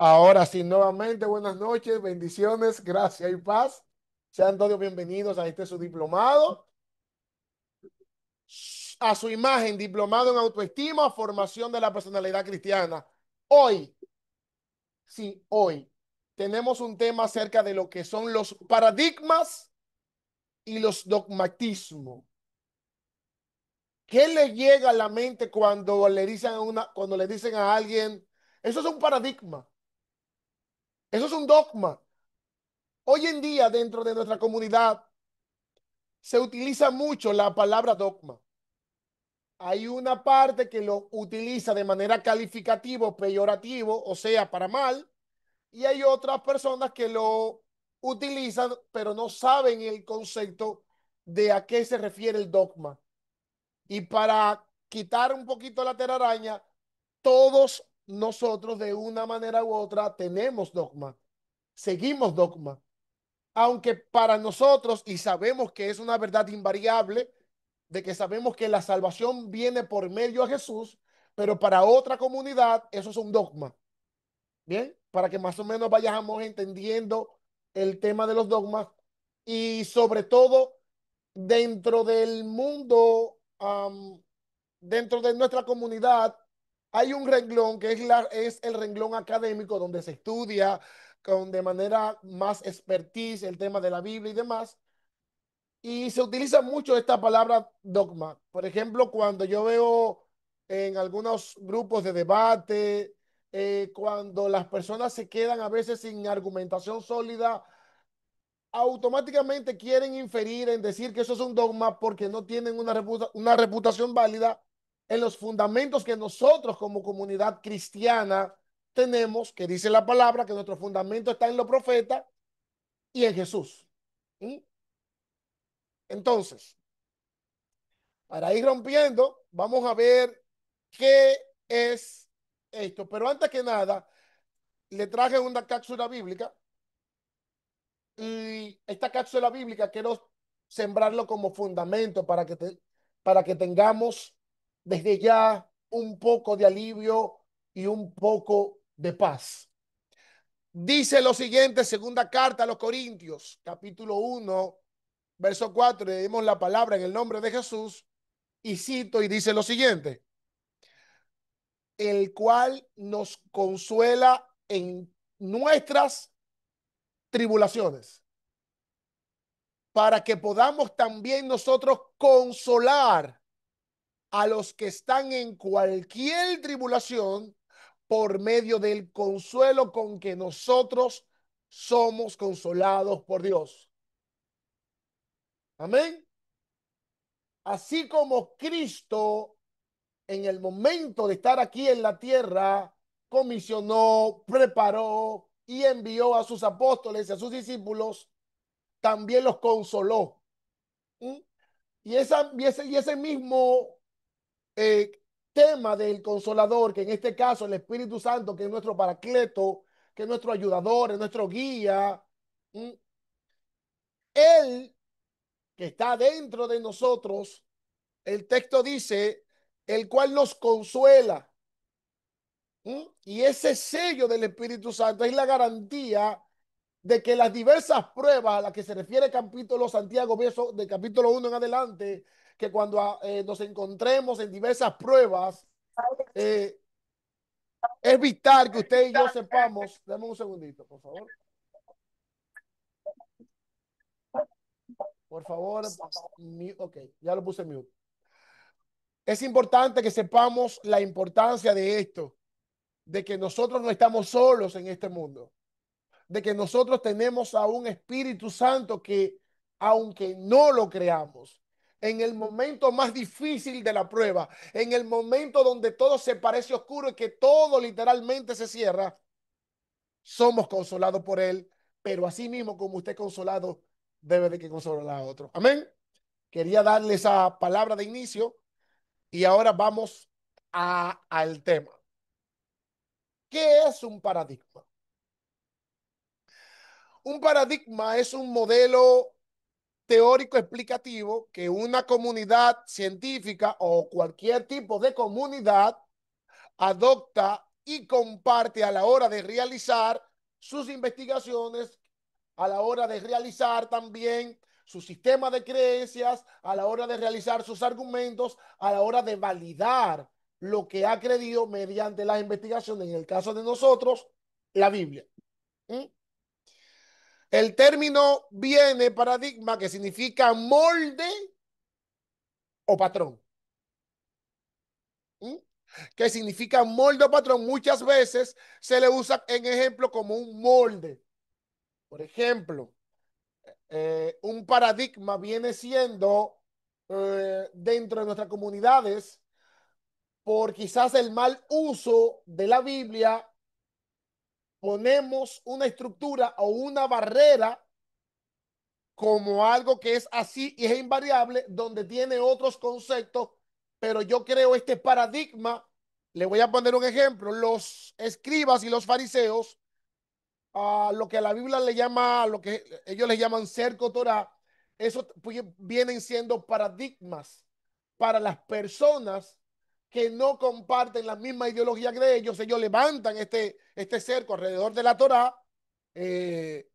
Ahora sí, nuevamente, buenas noches, bendiciones, gracias y paz. Sean todos bienvenidos a este su diplomado, a su imagen, diplomado en autoestima, formación de la personalidad cristiana. Hoy, sí, hoy, tenemos un tema acerca de lo que son los paradigmas y los dogmatismos. ¿Qué le llega a la mente cuando le dicen a alguien, eso es un paradigma, eso es un dogma? Hoy en día, dentro de nuestra comunidad, se utiliza mucho la palabra dogma. Hay una parte que lo utiliza de manera calificativo, peyorativo, o sea, para mal, y hay otras personas que lo utilizan, pero no saben el concepto de a qué se refiere el dogma. Y para quitar un poquito la telaraña, todos nosotros de una manera u otra tenemos dogma, seguimos dogma. Aunque para nosotros, y sabemos que es una verdad invariable, de que sabemos que la salvación viene por medio de Jesús, pero para otra comunidad eso es un dogma. Bien, para que más o menos vayamos entendiendo el tema de los dogmas y sobre todo dentro del mundo, dentro de nuestra comunidad, hay un renglón que es el renglón académico donde se estudia de manera más expertise el tema de la Biblia y demás. Y se utiliza mucho esta palabra dogma. Por ejemplo, cuando yo veo en algunos grupos de debate, cuando las personas se quedan a veces sin argumentación sólida, automáticamente quieren inferir en decir que eso es un dogma porque no tienen una reputación válida en los fundamentos que nosotros como comunidad cristiana tenemos, que dice la palabra que nuestro fundamento está en los profetas y en Jesús. ¿Mm? Entonces, para ir rompiendo, vamos a ver qué es esto. Pero antes que nada, le traje una cápsula bíblica y esta cápsula bíblica quiero sembrarlo como fundamento para que tengamos desde ya un poco de alivio y un poco de paz. Dice lo siguiente, segunda carta a los Corintios, capítulo 1, verso 4, leemos la palabra en el nombre de Jesús y cito y dice lo siguiente: el cual nos consuela en nuestras tribulaciones, para que podamos también nosotros consolar a los que están en cualquier tribulación por medio del consuelo con que nosotros somos consolados por Dios. Amén. Así como Cristo en el momento de estar aquí en la tierra, comisionó, preparó y envió a sus apóstoles y a sus discípulos, también los consoló. ¿Mm? Y ese mismo eh, tema del consolador, que en este caso el Espíritu Santo, que es nuestro paracleto, que es nuestro ayudador, es nuestro guía, ¿mm? Él que está dentro de nosotros, el texto dice, el cual nos consuela. ¿Mm? Y ese sello del Espíritu Santo es la garantía de que las diversas pruebas a las que se refiere capítulo Santiago, verso de capítulo 1 en adelante, que cuando nos encontremos en diversas pruebas, eh, es vital que usted y yo sepamos, dame un segundito, por favor, ok, ya lo puse mute. Es importante que sepamos la importancia de esto, de que nosotros no estamos solos en este mundo, de que nosotros tenemos a un Espíritu Santo que, aunque no lo creamos, en el momento más difícil de la prueba, en el momento donde todo se parece oscuro y que todo literalmente se cierra, somos consolados por Él, pero así mismo como usted es consolado, debe de que consolar a otro. Amén. Quería darle esa palabra de inicio y ahora vamos al tema. ¿Qué es un paradigma? Un paradigma es un modelo teórico explicativo que una comunidad científica o cualquier tipo de comunidad adopta y comparte a la hora de realizar sus investigaciones, a la hora de realizar también su sistema de creencias, a la hora de realizar sus argumentos, a la hora de validar lo que ha creído mediante las investigaciones, en el caso de nosotros, la Biblia. ¿Mm? El término viene paradigma, que significa molde o patrón. ¿Mm? Que significa molde o patrón. Muchas veces se le usa en ejemplo como un molde. Por ejemplo, un paradigma viene siendo dentro de nuestras comunidades por quizás el mal uso de la Biblia, ponemos una estructura o una barrera como algo que es así y es invariable, donde tiene otros conceptos, pero yo creo este paradigma. Le voy a poner un ejemplo. Los escribas y los fariseos, a lo que la Biblia le llama, lo que ellos le llaman cerco Torah, eso pues, vienen siendo paradigmas para las personas que no comparten la misma ideología que ellos. Ellos levantan este cerco alrededor de la Torah, eh,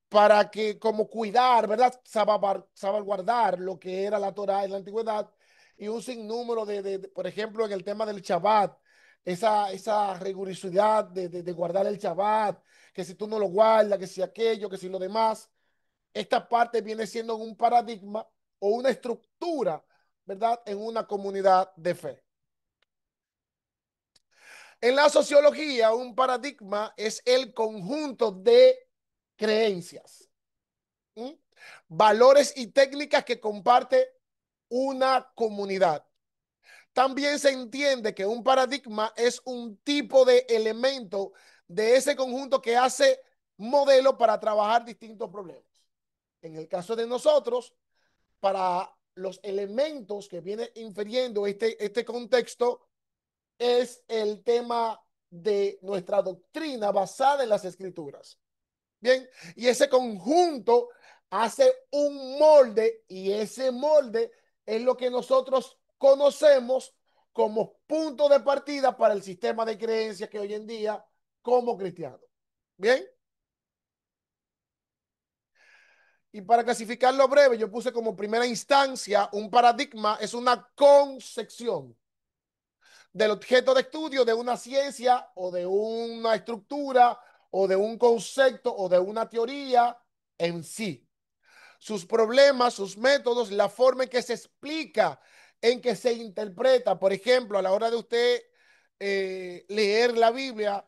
para que como cuidar, ¿verdad? Salvaguardar lo que era la Torah en la antigüedad, y un sinnúmero por ejemplo, en el tema del Shabbat, esa rigurosidad de guardar el Shabbat, que si tú no lo guardas, que si aquello, que si lo demás. Esta parte viene siendo un paradigma o una estructura, ¿verdad? En una comunidad de fe. En la sociología, un paradigma es el conjunto de creencias, ¿sí? Valores y técnicas que comparte una comunidad. También se entiende que un paradigma es un tipo de elemento de ese conjunto que hace modelo para trabajar distintos problemas. En el caso de nosotros, para los elementos que viene infiriendo este contexto, es el tema de nuestra doctrina basada en las escrituras. Bien, y ese conjunto hace un molde, y ese molde es lo que nosotros conocemos como punto de partida para el sistema de creencias que hoy en día como cristianos. Bien, y para clasificarlo breve, yo puse como primera instancia un paradigma, es una concepción del objeto de estudio de una ciencia o de una estructura o de un concepto o de una teoría en sí, sus problemas, sus métodos, la forma en que se explica, en que se interpreta. Por ejemplo, a la hora de usted leer la Biblia,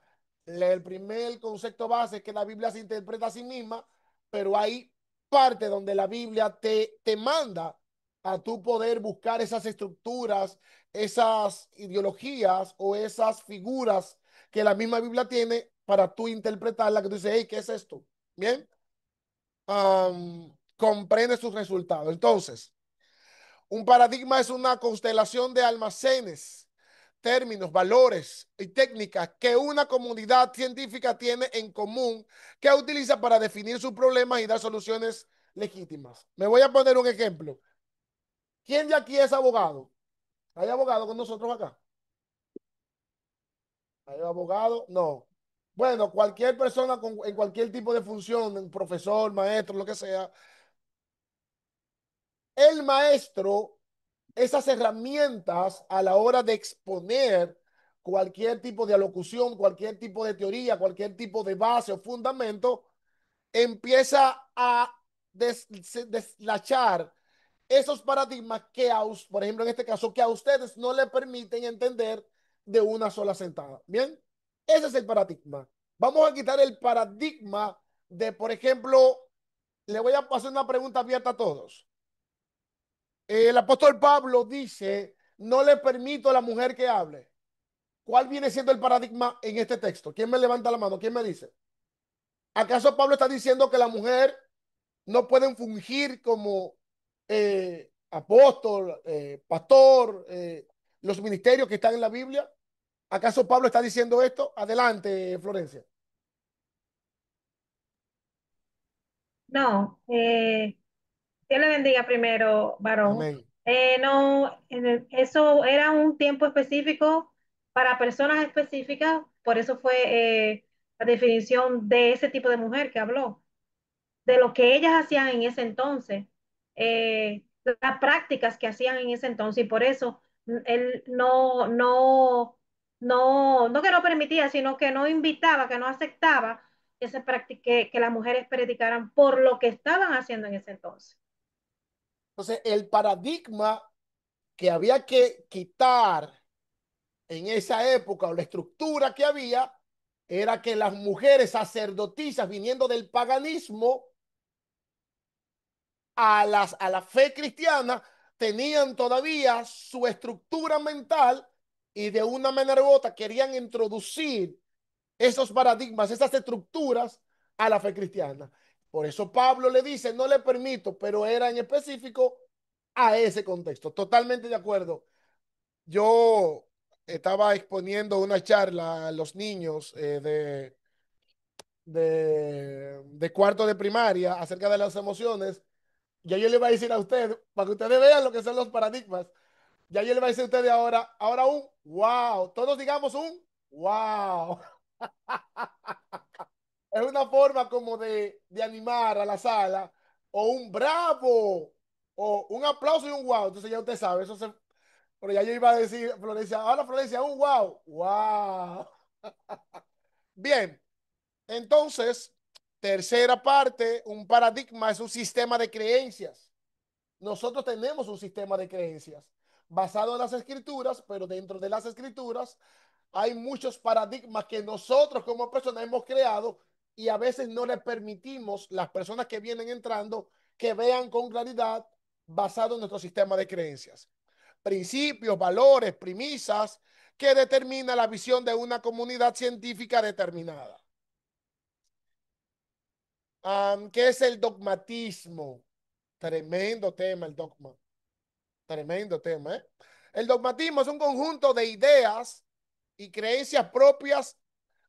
el primer concepto base es que la Biblia se interpreta a sí misma, pero hay parte donde la Biblia te manda a tu poder buscar esas estructuras, esas ideologías o esas figuras que la misma Biblia tiene para tú interpretarla, que tú dices, hey, ¿qué es esto? Bien, comprende sus resultados. Entonces, un paradigma es una constelación de almacenes, términos, valores y técnicas que una comunidad científica tiene en común, que utiliza para definir sus problemas y dar soluciones legítimas. Me voy a poner un ejemplo. ¿Quién de aquí es abogado? ¿Hay abogado con nosotros acá? ¿Hay abogado? No. Bueno, cualquier persona en cualquier tipo de función, un profesor, maestro, lo que sea, el maestro, esas herramientas a la hora de exponer cualquier tipo de alocución, cualquier tipo de teoría, cualquier tipo de base o fundamento, empieza a deslachar esos paradigmas que, por ejemplo, en este caso, que a ustedes no le permiten entender de una sola sentada. Bien, ese es el paradigma. Vamos a quitar el paradigma de, por ejemplo, le voy a hacer una pregunta abierta a todos. El apóstol Pablo dice, no le permito a la mujer que hable. ¿Cuál viene siendo el paradigma en este texto? ¿Quién me levanta la mano? ¿Quién me dice? ¿Acaso Pablo está diciendo que la mujer no pueden fungir como apóstol, pastor, los ministerios que están en la Biblia? ¿Acaso Pablo está diciendo esto? Adelante, Florencia. No, Dios le bendiga primero, varón. Amén. No, eso era un tiempo específico para personas específicas, por eso fue la definición de ese tipo de mujer que habló, de lo que ellas hacían en ese entonces, las prácticas que hacían en ese entonces, y por eso él no que no permitía, sino que no invitaba, que no aceptaba que las mujeres predicaran por lo que estaban haciendo en ese entonces. Entonces, el paradigma que había que quitar en esa época o la estructura que había era que las mujeres sacerdotisas viniendo del paganismo a la fe cristiana tenían todavía su estructura mental y de una manera u otra querían introducir esos paradigmas, esas estructuras a la fe cristiana. Por eso Pablo le dice, no le permito, pero era en específico a ese contexto. Totalmente de acuerdo. Yo estaba exponiendo una charla a los niños de cuarto de primaria acerca de las emociones. Ya yo le voy a decir a usted, para que ustedes vean lo que son los paradigmas. Ya yo le voy a decir a ustedes ahora un wow. Todos digamos un wow. Es una forma como de animar a la sala, o un bravo, o un aplauso y un wow. Entonces ya usted sabe, pero ya yo iba a decir, Florencia, ahora Florencia, un wow, wow. Bien, entonces, tercera parte, un paradigma es un sistema de creencias. Nosotros tenemos un sistema de creencias basado en las escrituras, pero dentro de las escrituras hay muchos paradigmas que nosotros como personas hemos creado y a veces no le permitimos las personas que vienen entrando que vean con claridad basado en nuestro sistema de creencias. Principios, valores, premisas que determina la visión de una comunidad científica determinada. ¿Qué es el dogmatismo? Tremendo tema el dogma. Tremendo tema, ¿eh? El dogmatismo es un conjunto de ideas y creencias propias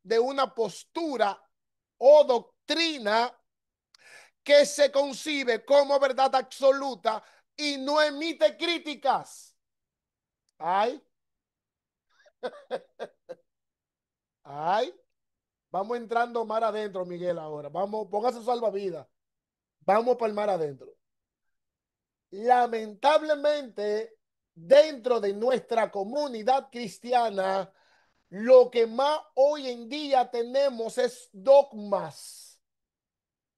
de una postura o doctrina que se concibe como verdad absoluta y no emite críticas. Ay, ay, vamos entrando mar adentro, Miguel, ahora. Vamos, póngase salvavidas. Vamos para el mar adentro. Lamentablemente, dentro de nuestra comunidad cristiana, lo que más hoy en día tenemos es dogmas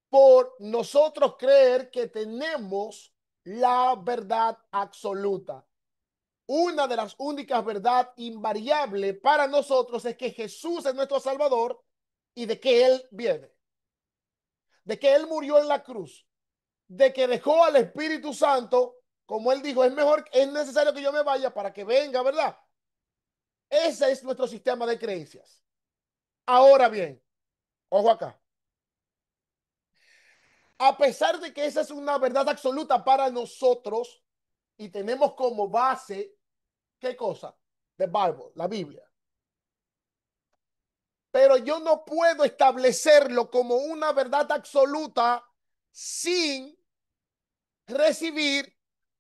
por nosotros creer que tenemos la verdad absoluta. Una de las únicas verdades invariables para nosotros es que Jesús es nuestro Salvador y de que Él viene, de que Él murió en la cruz, de que dejó al Espíritu Santo, como Él dijo, es mejor, es necesario que yo me vaya para que venga, ¿verdad? Ese es nuestro sistema de creencias. Ahora bien, ojo acá. A pesar de que esa es una verdad absoluta para nosotros y tenemos como base, ¿qué cosa? The Bible, la Biblia. Pero yo no puedo establecerlo como una verdad absoluta sin recibir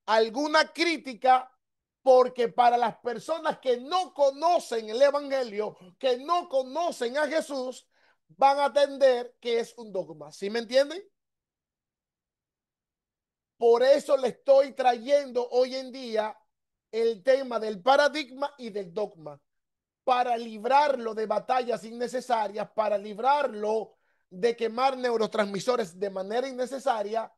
alguna crítica, porque para las personas que no conocen el Evangelio, que no conocen a Jesús, van a entender que es un dogma. ¿Sí me entienden? Por eso le estoy trayendo hoy en día el tema del paradigma y del dogma, para librarlo de batallas innecesarias, para librarlo de quemar neurotransmisores de manera innecesaria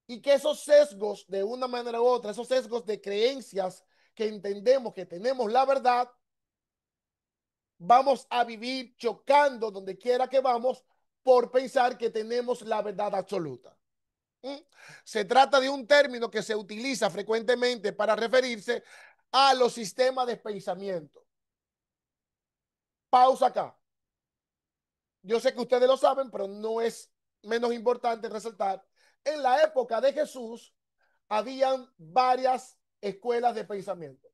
y que esos sesgos de una manera u otra, esos sesgos de creencias que entendemos que tenemos la verdad, vamos a vivir chocando donde quiera que vamos por pensar que tenemos la verdad absoluta. Se trata de un término que se utiliza frecuentemente para referirse a los sistemas de pensamiento. Pausa acá. Yo sé que ustedes lo saben, pero no es menos importante resaltar. En la época de Jesús, habían varias escuelas de pensamiento.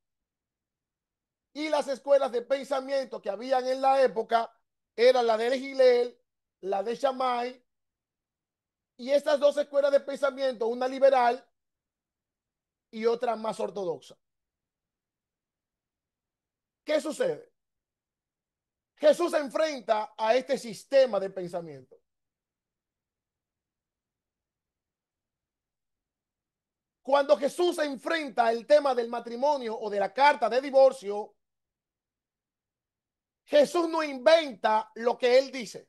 Y las escuelas de pensamiento que habían en la época eran la de Gilel, la de Shammai, y estas dos escuelas de pensamiento, una liberal y otra más ortodoxa. ¿Qué sucede? Jesús se enfrenta a este sistema de pensamiento. Cuando Jesús se enfrenta al tema del matrimonio o de la carta de divorcio, Jesús no inventa lo que él dice,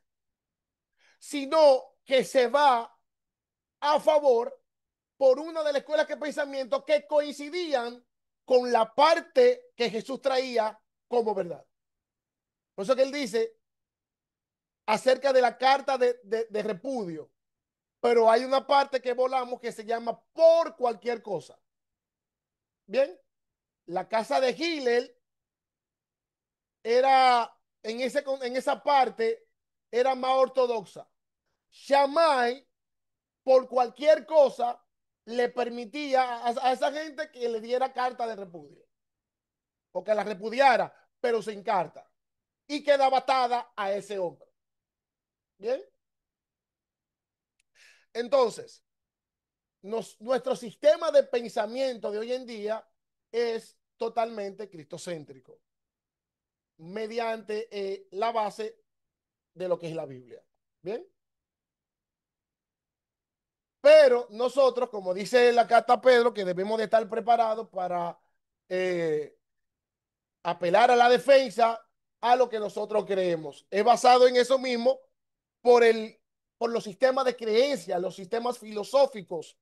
sino que se va a favor por una de las escuelas de pensamiento que coincidían con la parte que Jesús traía como verdad. Por eso que él dice acerca de la carta de repudio, pero hay una parte que volamos que se llama por cualquier cosa. Bien, la casa de Hillel era en esa parte era más ortodoxa. Shammai, por cualquier cosa, le permitía a esa gente que le diera carta de repudio o que la repudiara, pero sin carta, y quedaba atada a ese hombre. Bien, entonces, nuestro sistema de pensamiento de hoy en día es totalmente cristocéntrico, mediante la base de lo que es la Biblia. Bien, pero nosotros, como dice la carta a Pedro, que debemos de estar preparados para eh, apelar a la defensa a lo que nosotros creemos. Es basado en eso mismo por, por los sistemas de creencia, los sistemas filosóficos.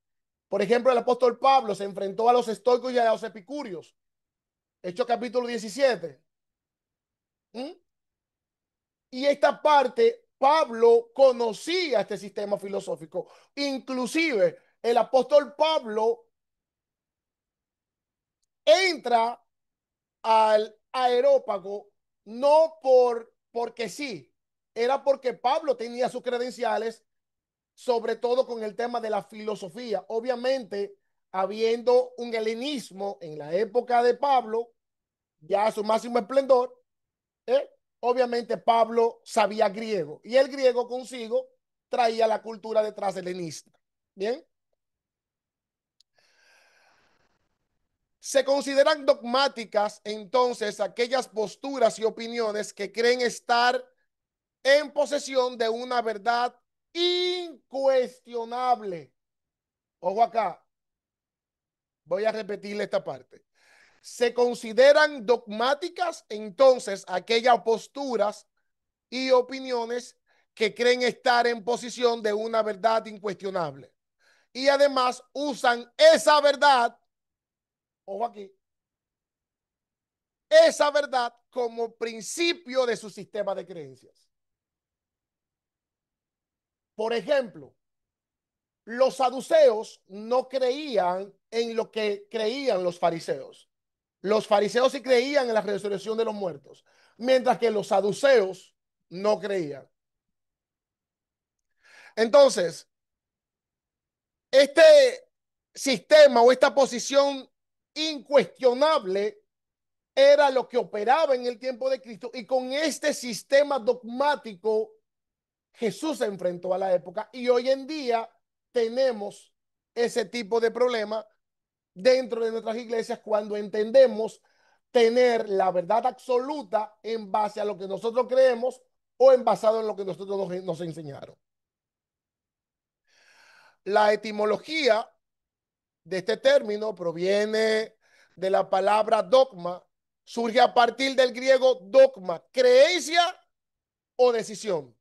Por ejemplo, el apóstol Pablo se enfrentó a los estoicos y a los epicúreos. Hechos capítulo 17. ¿Mm? Y esta parte, Pablo conocía este sistema filosófico. Inclusive, el apóstol Pablo entra al aerópago no porque sí, era porque Pablo tenía sus credenciales, sobre todo con el tema de la filosofía. Obviamente, habiendo un helenismo en la época de Pablo, ya a su máximo esplendor, ¿eh? Obviamente Pablo sabía griego y el griego consigo traía la cultura detrás helenista. Bien, se consideran dogmáticas entonces aquellas posturas y opiniones que creen estar en posesión de una verdad incuestionable. Ojo acá, voy a repetirle esta parte. Se consideran dogmáticas entonces aquellas posturas y opiniones que creen estar en posición de una verdad incuestionable. Y además usan esa verdad, ojo aquí, esa verdad como principio de su sistema de creencias. Por ejemplo, los saduceos no creían en lo que creían los fariseos. Los fariseos sí creían en la resurrección de los muertos, mientras que los saduceos no creían. Entonces, este sistema o esta posición incuestionable era lo que operaba en el tiempo de Cristo, y con este sistema dogmático Jesús se enfrentó a la época, y hoy en día tenemos ese tipo de problema dentro de nuestras iglesias cuando entendemos tener la verdad absoluta en base a lo que nosotros creemos o en basado en lo que nosotros nos enseñaron. La etimología de este término proviene de la palabra dogma, surge a partir del griego dogma, creencia o decisión,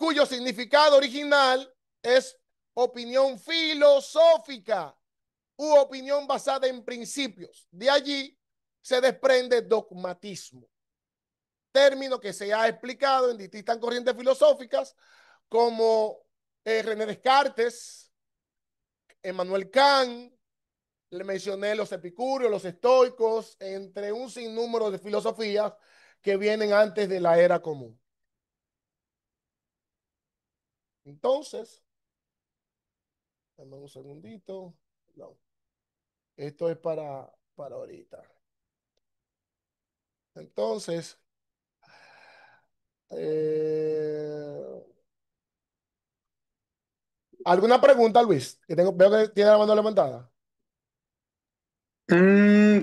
cuyo significado original es opinión filosófica u opinión basada en principios. De allí se desprende dogmatismo, término que se ha explicado en distintas corrientes filosóficas como René Descartes, Emmanuel Kant, le mencioné los epicúreos, los estoicos, entre un sinnúmero de filosofías que vienen antes de la era común. Entonces, dame un segundito. No, esto es para ahorita. Entonces, eh, ¿alguna pregunta, Luis? Que tengo, veo que tiene la mano levantada.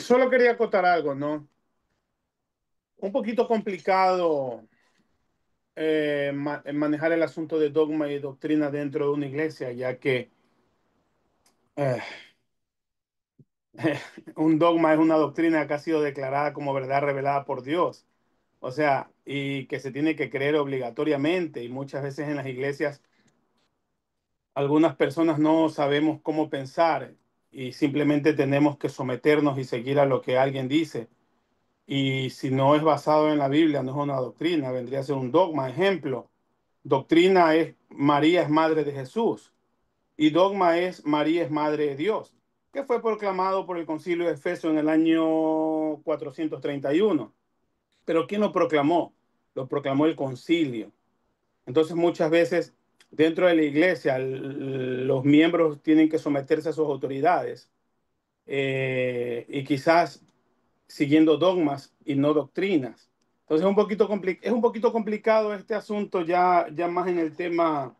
Solo quería acotar algo, ¿no? un poquito complicado manejar el asunto de dogma y doctrina dentro de una iglesia, ya que eh, un dogma es una doctrina que ha sido declarada como verdad revelada por Dios. O sea, y que se tiene que creer obligatoriamente. Y muchas veces en las iglesias algunas personas no sabemos cómo pensar y simplemente tenemos que someternos y seguir a lo que alguien dice. Y si no es basado en la Biblia, no es una doctrina, vendría a ser un dogma. Ejemplo, doctrina es María es madre de Jesús y dogma es María es madre de Dios, que fue proclamado por el Concilio de Efeso en el año 431. Pero ¿quién lo proclamó? Lo proclamó el concilio. Entonces muchas veces dentro de la iglesia los miembros tienen que someterse a sus autoridades y quizás siguiendo dogmas y no doctrinas. Entonces es un poquito complicado este asunto ya más en el tema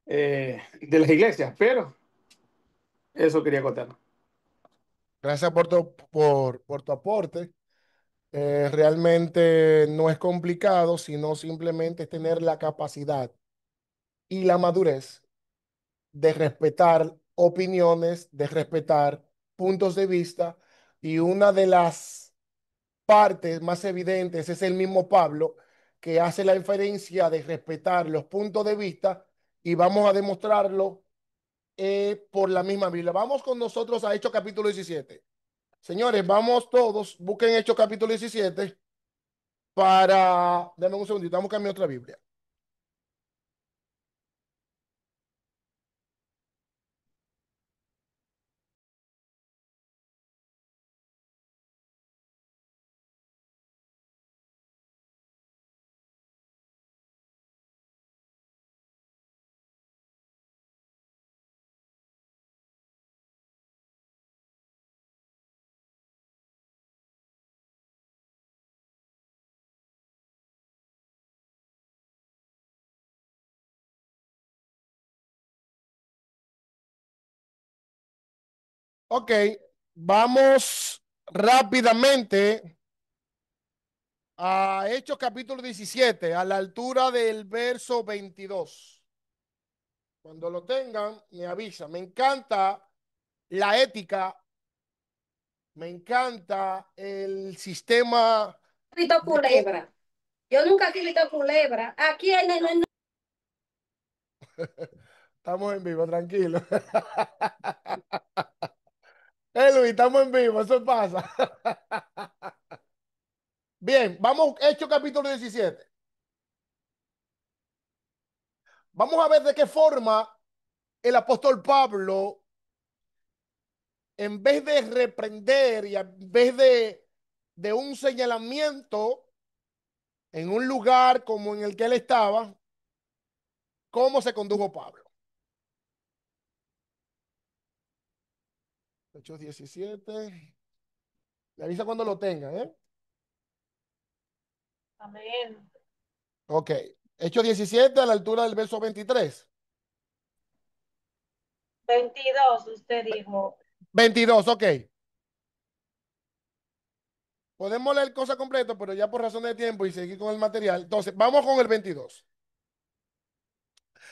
de las iglesias, pero eso quería contar. Gracias por tu aporte. Realmente no es complicado, sino simplemente es tener la capacidad y la madurez de respetar opiniones, de respetar puntos de vista. Y una de las partes más evidentes es el mismo Pablo, que hace la inferencia de respetar los puntos de vista y vamos a demostrarlo por la misma Biblia. Vamos con nosotros a Hechos capítulo 17. Señores, vamos todos, busquen Hechos capítulo 17 para... Dame un segundito, vamos a cambiar otra Biblia. Ok, vamos rápidamente a Hechos capítulo 17, a la altura del verso 22. Cuando lo tengan, me avisa. Me encanta la ética, me encanta el sistema Visto de cómo... culebra. Yo nunca he visto culebra. Aquí no. Estamos en vivo, tranquilo. Luis, estamos en vivo, eso pasa. Bien, vamos, Hechos capítulo 17. Vamos a ver de qué forma el apóstol Pablo, en vez de reprender y en vez de un señalamiento en un lugar como en el que él estaba, cómo se condujo Pablo. Hechos 17. Le avisa cuando lo tengan, ¿eh? Amén. Ok. Hechos 17 a la altura del verso 23. 22, usted dijo. 22, ok. Podemos leer cosa completa, pero ya por razón de tiempo y seguir con el material. Entonces, vamos con el 22.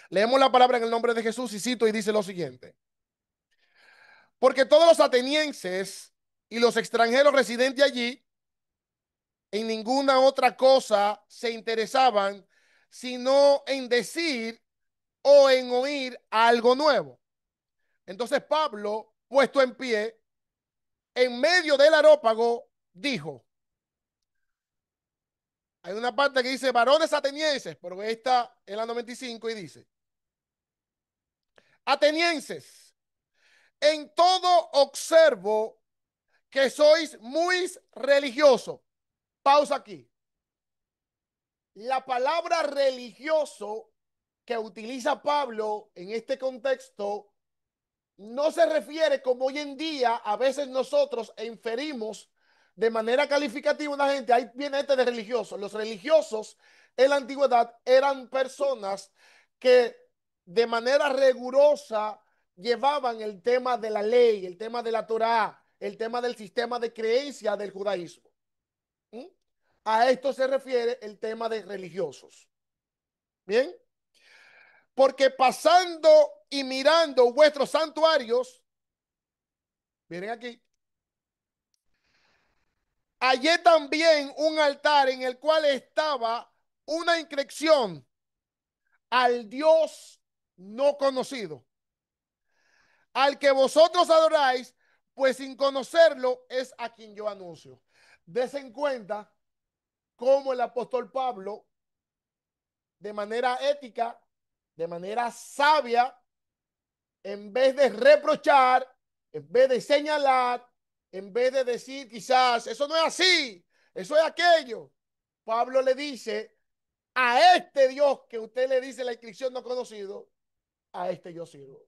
Leemos la palabra en el nombre de Jesús y cito y dice lo siguiente. Porque todos los atenienses y los extranjeros residentes allí en ninguna otra cosa se interesaban, sino en decir o en oír algo nuevo. Entonces Pablo, puesto en pie, en medio del areópago, dijo, hay una parte que dice varones atenienses, pero esta es la 95 y dice, atenienses, en todo observo que sois muy religiosos. Pausa aquí. La palabra religioso que utiliza Pablo en este contexto no se refiere como hoy en día a veces nosotros inferimos de manera calificativa a una gente, ahí viene este de religioso. Los religiosos en la antigüedad eran personas que de manera rigurosa llevaban el tema de la ley, el tema de la Torá, el tema del sistema de creencia del judaísmo. ¿Mm? A esto se refiere el tema de religiosos. Bien, porque pasando y mirando vuestros santuarios, miren aquí, hallé también un altar en el cual estaba una inscripción al Dios no conocido, al que vosotros adoráis, pues sin conocerlo es a quien yo anuncio. Dese en cuenta cómo el apóstol Pablo, de manera ética, de manera sabia, en vez de reprochar, en vez de señalar, en vez de decir quizás, eso no es así, eso es aquello, Pablo le dice, a este Dios que usted le dice la inscripción no conocido, a este yo sirvo.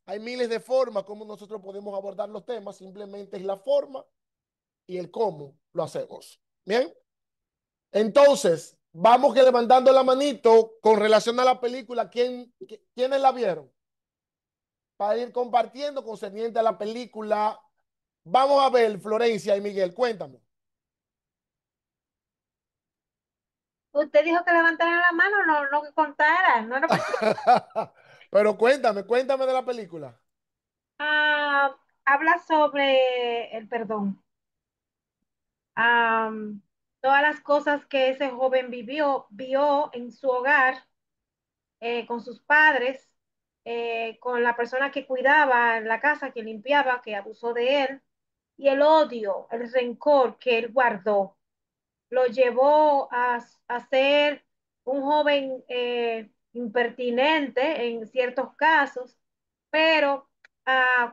Hay miles de formas como nosotros podemos abordar los temas, simplemente es la forma y el cómo lo hacemos. Bien, entonces, vamos que levantando la manito con relación a la película, ¿quiénes la vieron? Para ir compartiendo concerniente a la película. Vamos a ver, Florencia y Miguel, cuéntame. Usted dijo que levantaran la mano, no, no que contaran, no era Pero cuéntame de la película. habla sobre el perdón. Am, Todas las cosas que ese joven vio en su hogar, con sus padres, con la persona que cuidaba en la casa, que limpiaba, que abusó de él, y el odio, el rencor que él guardó lo llevó a ser un joven impertinente en ciertos casos, pero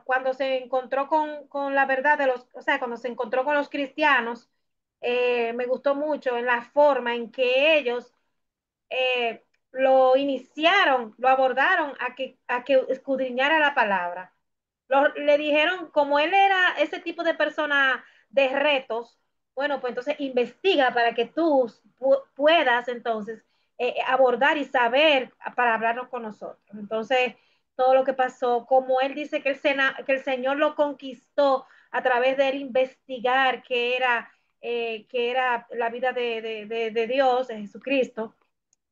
cuando se encontró con la verdad de los, o sea, cuando se encontró con los cristianos, me gustó mucho en la forma en que ellos lo iniciaron, lo abordaron a que escudriñara la palabra. Le dijeron, como él era ese tipo de persona de retos, bueno, pues entonces investiga para que tú puedas entonces abordar y saber para hablarnos con nosotros. Entonces, todo lo que pasó, como él dice que que el Señor lo conquistó a través de él investigar que era la vida de Dios, de Jesucristo,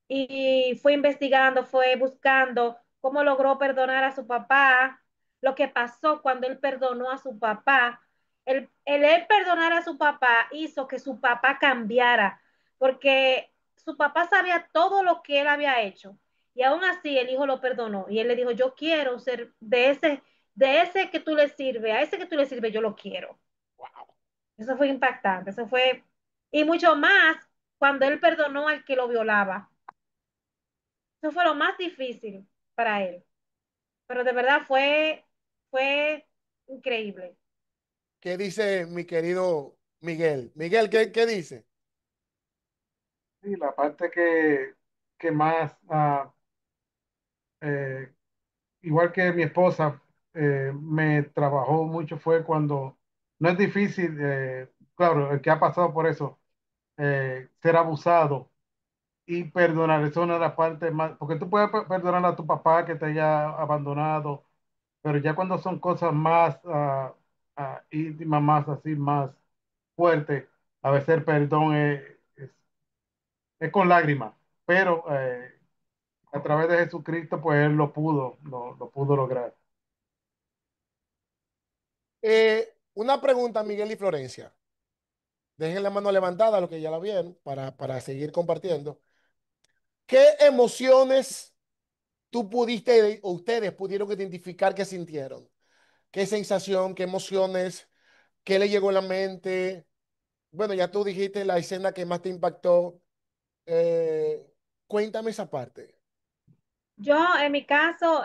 y fue investigando, fue buscando cómo logró perdonar a su papá, lo que pasó cuando él perdonó a su papá. Él perdonar a su papá hizo que su papá cambiara, porque su papá sabía todo lo que él había hecho y aún así el hijo lo perdonó y él le dijo, yo quiero ser de ese que tú le sirves, a ese que tú le sirves, yo lo quiero. Eso fue impactante, eso fue, y mucho más cuando él perdonó al que lo violaba. Eso fue lo más difícil para él, pero de verdad fue increíble. ¿Qué dice mi querido Miguel? Miguel, ¿qué dice? Sí, la parte que más, eh, igual que mi esposa, me trabajó mucho fue cuando no es difícil, claro, el que ha pasado por eso, ser abusado y perdonar, eso es una de las partes más, porque tú puedes perdonar a tu papá que te haya abandonado, pero ya cuando son cosas más íntimas, más así, más fuertes, a veces el perdón es con lágrimas, pero a través de Jesucristo, pues él lo pudo lograr. Una pregunta, Miguel y Florencia. Dejen la mano levantada, los que ya la vieron, para seguir compartiendo. ¿Qué emociones tú pudiste o ustedes pudieron identificar que sintieron? ¿Qué sensación, qué emociones, qué le llegó a la mente? Bueno, ya tú dijiste la escena que más te impactó. Eh, Cuéntame esa parte. Yo, en mi caso,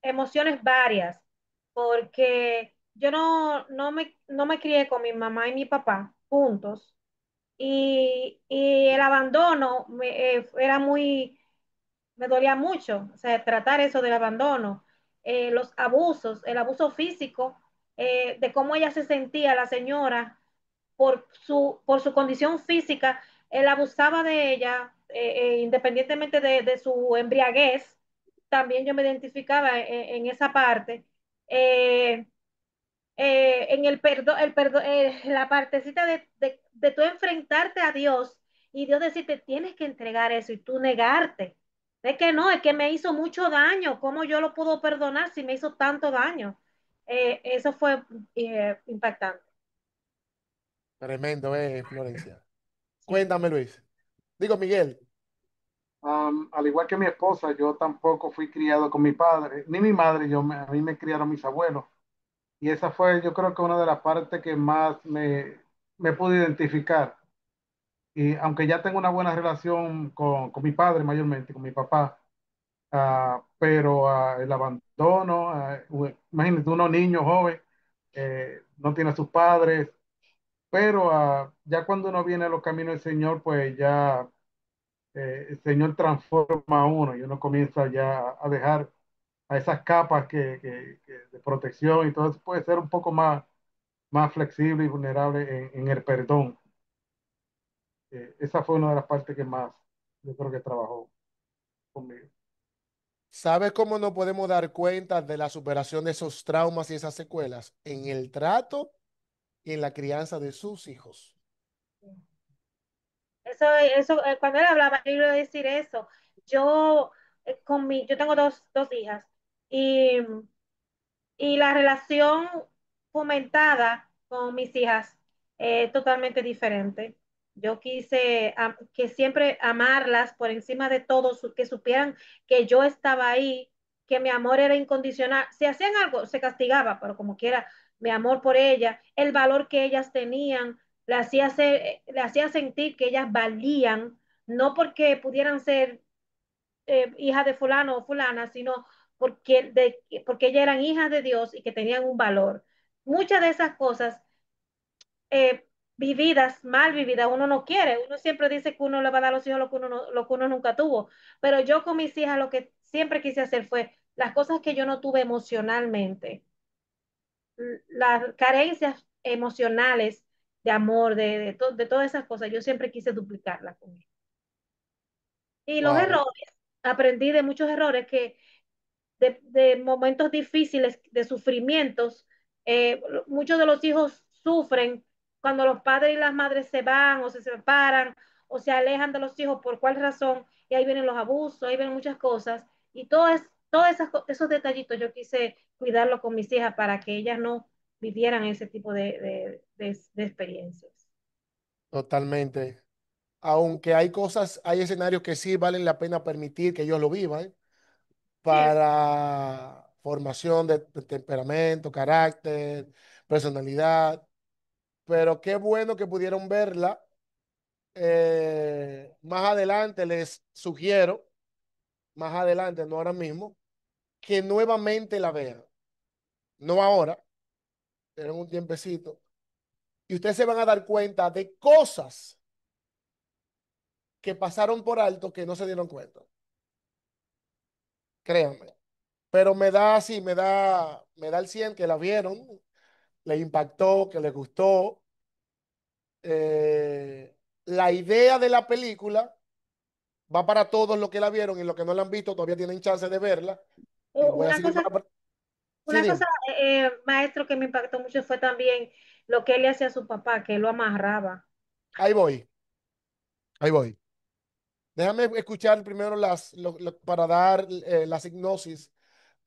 emociones varias, porque yo no me crié con mi mamá y mi papá juntos, y el abandono era me dolía mucho, o sea, tratar eso del abandono, los abusos, el abuso físico, de cómo ella se sentía, la señora, por su condición física, él abusaba de ella, independientemente de su embriaguez, también yo me identificaba en esa parte. Eh, en la partecita de tú enfrentarte a Dios y Dios decirte, tienes que entregar eso y tú negarte. Es que no, es que me hizo mucho daño. ¿Cómo yo lo puedo perdonar si me hizo tanto daño? Eso fue impactante. Tremendo, Florencia. Sí. Cuéntame, Luis. Digo, Miguel. Al igual que mi esposa, yo tampoco fui criado con mi padre, ni mi madre, a mí me criaron mis abuelos. Y esa fue, yo creo que una de las partes que más me pude identificar. Y aunque ya tengo una buena relación con mi padre mayormente, con mi papá, pero el abandono, imagínate, uno niño, joven, no tiene a sus padres, pero ya cuando uno viene a los caminos del Señor, pues ya el Señor transforma a uno y uno comienza ya a dejar a esas capas de protección y todo eso puede ser un poco más flexible y vulnerable en el perdón. Esa fue una de las partes que más yo creo que trabajó conmigo. ¿Sabes cómo nos podemos dar cuenta de la superación de esos traumas y esas secuelas? En el trato y en la crianza de sus hijos. Cuando él hablaba, yo iba a decir eso. Yo, yo tengo dos hijas y la relación fomentada con mis hijas es totalmente diferente. Yo quise que siempre amarlas por encima de todo, que supieran que yo estaba ahí, que mi amor era incondicional. Si hacían algo, se castigaba, pero como quiera, mi amor por ella, el valor que ellas tenían, le hacía sentir que ellas valían, no porque pudieran ser hija de fulano o fulana, sino porque ellas eran hijas de Dios y que tenían un valor. Muchas de esas cosas vividas, mal vividas, uno no quiere. Uno siempre dice que uno le va a dar a los hijos lo que uno, lo que uno nunca tuvo. Pero yo con mis hijas lo que siempre quise hacer fue las cosas que yo no tuve emocionalmente, las carencias emocionales de amor, de todas esas cosas, yo siempre quise duplicarlas con ellos. Y los Wow, errores, aprendí de muchos errores que momentos difíciles, de sufrimientos. Muchos de los hijos sufren cuando los padres y las madres se van o se separan o se alejan de los hijos por cuál razón, y ahí vienen los abusos, ahí vienen muchas cosas, y todos esos detallitos yo quise cuidarlo con mis hijas para que ellas no vivieran ese tipo de experiencias. totalmente. Aunque hay cosas, hay escenarios que sí valen la pena permitir que ellos lo vivan Sí, para formación de temperamento, carácter, personalidad. Pero qué bueno que pudieron verla. Más adelante les sugiero, más adelante, no ahora mismo, que nuevamente la vean. No ahora, pero en un tiempecito. Y ustedes se van a dar cuenta de cosas que pasaron por alto que no se dieron cuenta. Créanme. Pero me da así, me da el 100 que la vieron, le impactó, que le gustó. Eh, la idea de la película va para todos los que la vieron y los que no la han visto todavía tienen chance de verla. Y voy a una seguir con cosa, la... Sí, una cosa, dime. maestro, que me impactó mucho fue también lo que él le hacía a su papá, que lo amarraba. Ahí voy, ahí voy. Déjame escuchar primero para dar la hipnosis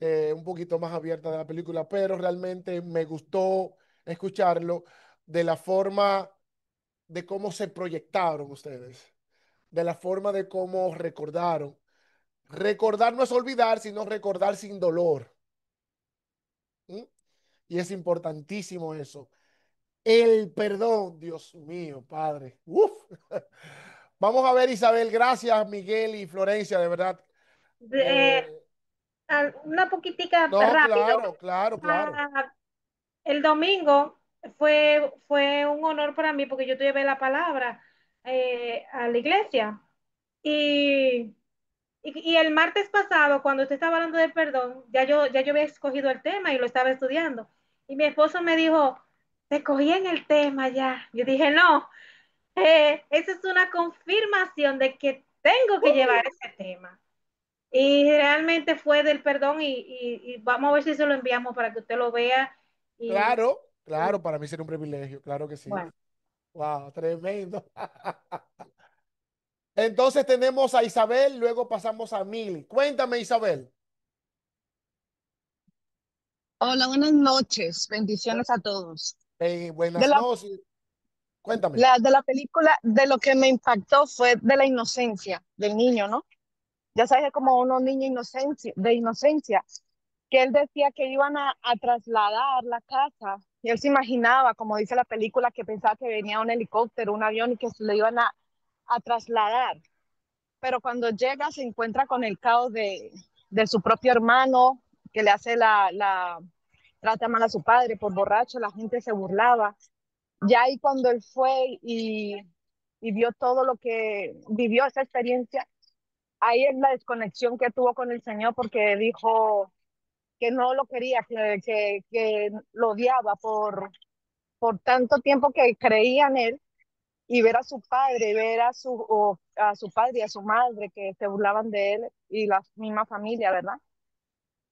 un poquito más abierta de la película, pero realmente me gustó escucharlo de la forma de cómo se proyectaron ustedes, de la forma de cómo recordaron. Recordar no es olvidar, sino recordar sin dolor. ¿Mm? Y es importantísimo eso. El perdón, Dios mío, Padre. Uf. Vamos a ver, Isabel. Gracias, Miguel y Florencia, de verdad. De- una poquitica No, rápido. claro, claro, claro. Ah, el domingo fue un honor para mí porque yo llevé la palabra a la iglesia. Y, y el martes pasado, cuando usted estaba hablando del perdón, ya yo había escogido el tema y lo estaba estudiando. Y mi esposo me dijo, te cogí en el tema ya. Yo dije, no, esa es una confirmación de que tengo que llevar ese tema. Y realmente fue del perdón y vamos a ver si se lo enviamos para que usted lo vea Y Claro, claro, para mí sería un privilegio, claro que sí. bueno, Wow, tremendo. Entonces tenemos a Isabel, luego pasamos a Mili. Cuéntame, Isabel. Hola, buenas noches. Bendiciones a todos. De Buenas la, noches. Cuéntame. de la película, de lo que me impactó fue de la inocencia del niño, ¿no? Ya sabes, como unos niños de inocencia, que él decía que iban a trasladar la casa. Y él se imaginaba, como dice la película, que pensaba que venía un helicóptero, un avión y que se lo iban a trasladar. Pero cuando llega se encuentra con el caos de su propio hermano, que le hace trata mal a su padre por borracho, la gente se burlaba. Ya ahí cuando él fue y vio todo lo que vivió esa experiencia, ahí es la desconexión que tuvo con el Señor porque dijo que no lo quería, que lo odiaba por tanto tiempo que creía en él y ver a su padre, ver a su padre y a su madre que se burlaban de él y la misma familia, ¿verdad?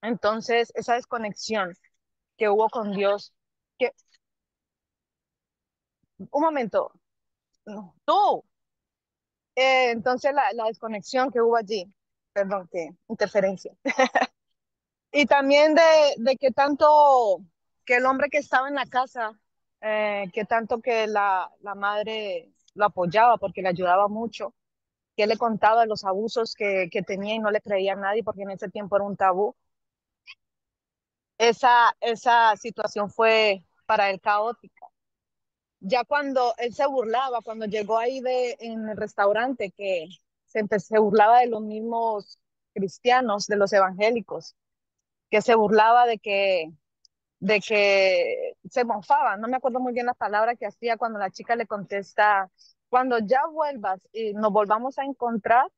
Entonces, esa desconexión que hubo con Dios, que, un momento, tú, entonces la desconexión que hubo allí, perdón, que interferencia. Y también de que tanto que el hombre que estaba en la casa, que tanto que la madre lo apoyaba porque le ayudaba mucho, que él le contaba los abusos que tenía y no le creía a nadie porque en ese tiempo era un tabú. Esa situación fue para él caótica. Ya cuando él se burlaba, cuando llegó ahí en el restaurante, que se burlaba de los mismos cristianos, de los evangélicos, que se burlaba de que se mofaba, no me acuerdo muy bien la palabra que hacía cuando la chica le contesta, cuando ya vuelvas y nos volvamos a encontrar,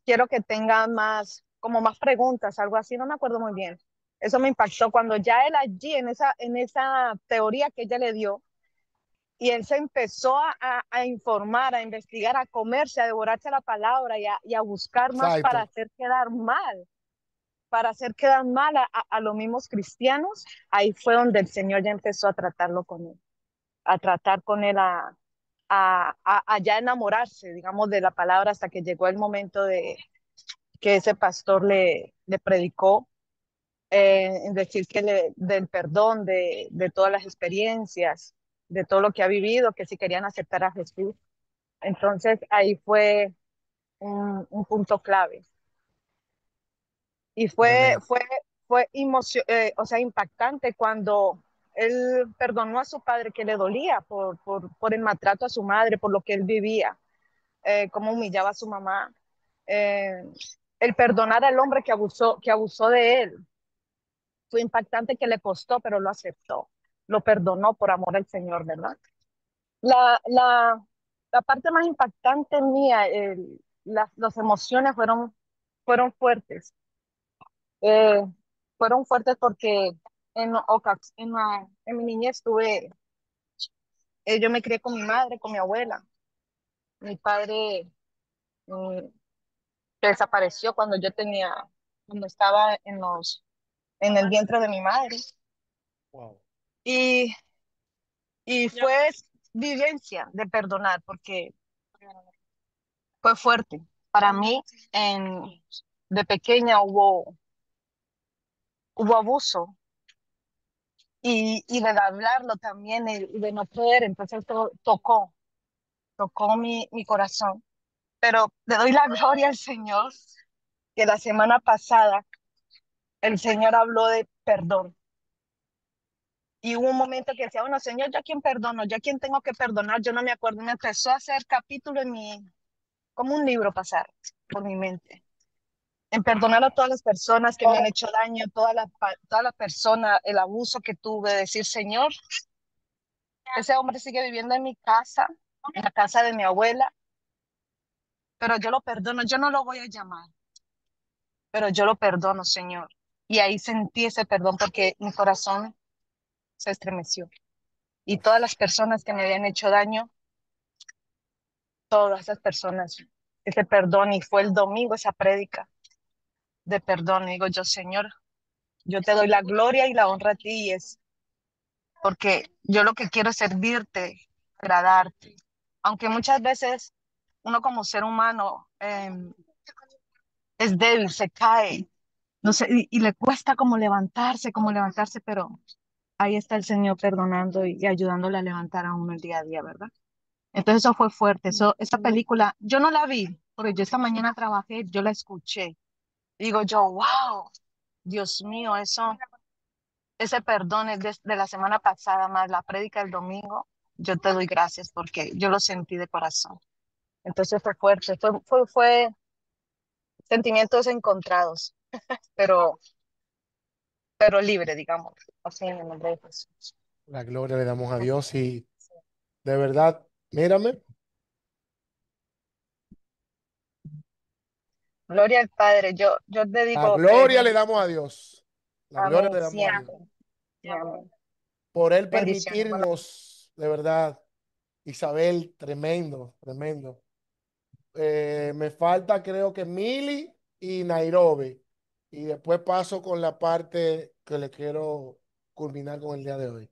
quiero que tenga más, como más preguntas, algo así, no me acuerdo muy bien. Eso me impactó cuando ya él allí, en esa teoría que ella le dio, y él se empezó a informar, a investigar, a comerse, a devorarse la palabra y a buscar más Exacto. para hacer quedar mal a los mismos cristianos. Ahí fue donde el Señor ya empezó a tratarlo con él, a tratar con él, a ya enamorarse, digamos, de la palabra hasta que llegó el momento de que ese pastor le predicó, en decir del perdón, de todas las experiencias, de todo lo que ha vivido, que si querían aceptar a Jesús. Entonces ahí fue un punto clave. Y Tremendo. fue o sea, impactante cuando él perdonó a su padre que le dolía por el maltrato a su madre, por lo que él vivía, cómo humillaba a su mamá. Eh, el perdonar al hombre que abusó de él. Fue impactante que le costó, pero lo aceptó. Lo perdonó por amor al Señor, ¿verdad? La, la, la parte más impactante mía, las emociones fueron fuertes. Eh, fueron fuertes porque en mi niñez yo me crié con mi madre, con mi abuela. Mi padre mm, desapareció cuando estaba en el vientre de mi madre. Wow. Y, y fue vivencia de perdonar porque fue fuerte. Para mí, de pequeña hubo abuso y de hablarlo también y de no poder, entonces tocó mi corazón. Pero le doy la gloria al Señor que la semana pasada el Señor habló de perdón. Y hubo un momento que decía, bueno, Señor, ¿yo a quién perdono? ¿Yo a quién tengo que perdonar? Yo no me acuerdo. Me empezó a hacer capítulo como un libro pasar por mi mente. En perdonar a todas las personas que me han hecho daño, toda la persona, el abuso que tuve, decir, Señor, ese hombre sigue viviendo en mi casa, en la casa de mi abuela, pero yo lo perdono, yo no lo voy a llamar, pero yo lo perdono, Señor. Y ahí sentí ese perdón porque mi corazón se estremeció. Y todas las personas que me habían hecho daño, todas esas personas, ese perdón, y fue el domingo esa prédica de perdón. Y digo yo, Señor, yo te doy la gloria y la honra a ti, porque yo lo que quiero es servirte, agradarte. Aunque muchas veces uno como ser humano es débil, se cae, no sé, y le cuesta como levantarse, pero ahí está el Señor perdonando y ayudándole a levantar a uno el día a día, ¿verdad? Entonces eso fue fuerte. Esa película, yo no la vi, porque yo esta mañana trabajé, yo la escuché. Digo yo, wow, Dios mío, ese perdón es de la semana pasada más la prédica del domingo. Yo te doy gracias porque yo lo sentí de corazón. Entonces fue fuerte, fue sentimientos encontrados, pero, pero libre, digamos, así en el nombre de Jesús. La gloria le damos a Dios y de verdad, mírame, Gloria al Padre, yo te la digo, gloria le damos a Dios. La gloria amén, le damos a Dios. siempre. Amén. Por él Bendiciones. permitirnos, de verdad, Isabel, tremendo, tremendo. Me falta creo que Mili y Nairobi. Y después paso con la parte que le quiero culminar con el día de hoy.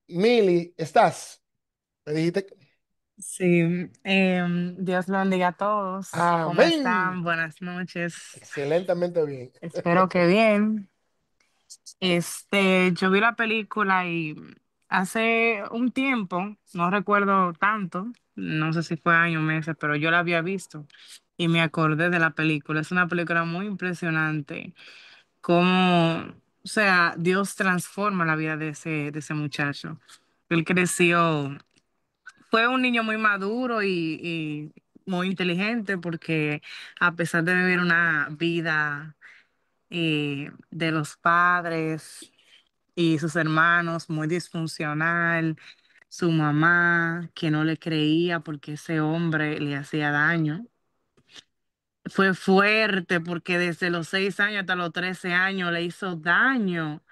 Mili, ¿estás? Me dijiste. Sí, Dios lo bendiga a todos. ¿Cómo Amén. están? Buenas noches. Excelentemente bien. Espero que bien. Yo vi la película y hace un tiempo, no recuerdo tanto, no sé si fue años, meses, pero yo la había visto y me acordé de la película. Es una película muy impresionante. Cómo, o sea, Dios transforma la vida de ese muchacho. Él creció. Fue un niño muy maduro y muy inteligente porque a pesar de vivir una vida de los padres y sus hermanos muy disfuncional, su mamá que no le creía porque ese hombre le hacía daño. Fue fuerte porque desde los 6 años hasta los 13 años le hizo daño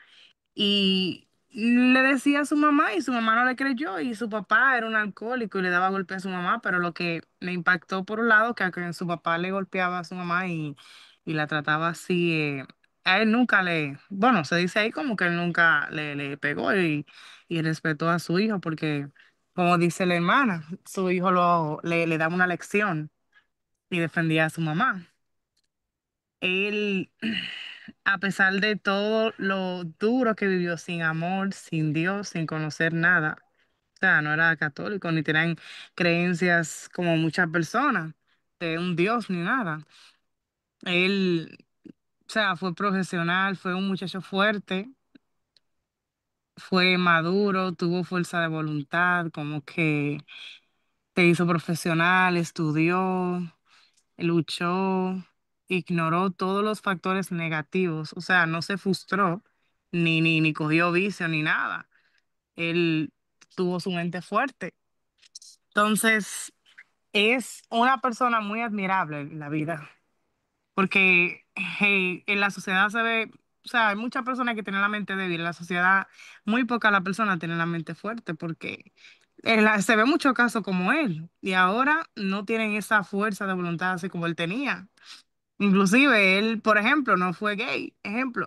y le decía a su mamá y su mamá no le creyó y su papá era un alcohólico y le daba golpe a su mamá, pero lo que me impactó por un lado que su papá le golpeaba a su mamá y la trataba así, a él nunca bueno, se dice ahí como que él nunca le pegó y respetó a su hijo porque, como dice la hermana, su hijo le daba una lección y defendía a su mamá. Él, a pesar de todo lo duro que vivió sin amor, sin Dios, sin conocer nada, o sea, no era católico ni tenían creencias como muchas personas de un Dios ni nada. Él, o sea, fue profesional, fue un muchacho fuerte, fue maduro, tuvo fuerza de voluntad, como que se hizo profesional, estudió, luchó, ignoró todos los factores negativos, o sea, no se frustró, ni cogió vicio, ni nada. Él tuvo su mente fuerte. Entonces, es una persona muy admirable en la vida, porque en la sociedad se ve, o sea, hay muchas personas que tienen la mente débil, en la sociedad muy pocas las personas tienen la mente fuerte, porque se ve muchos casos como él, y ahora no tienen esa fuerza de voluntad así como él tenía. Inclusive él, por ejemplo, no fue gay, ejemplo.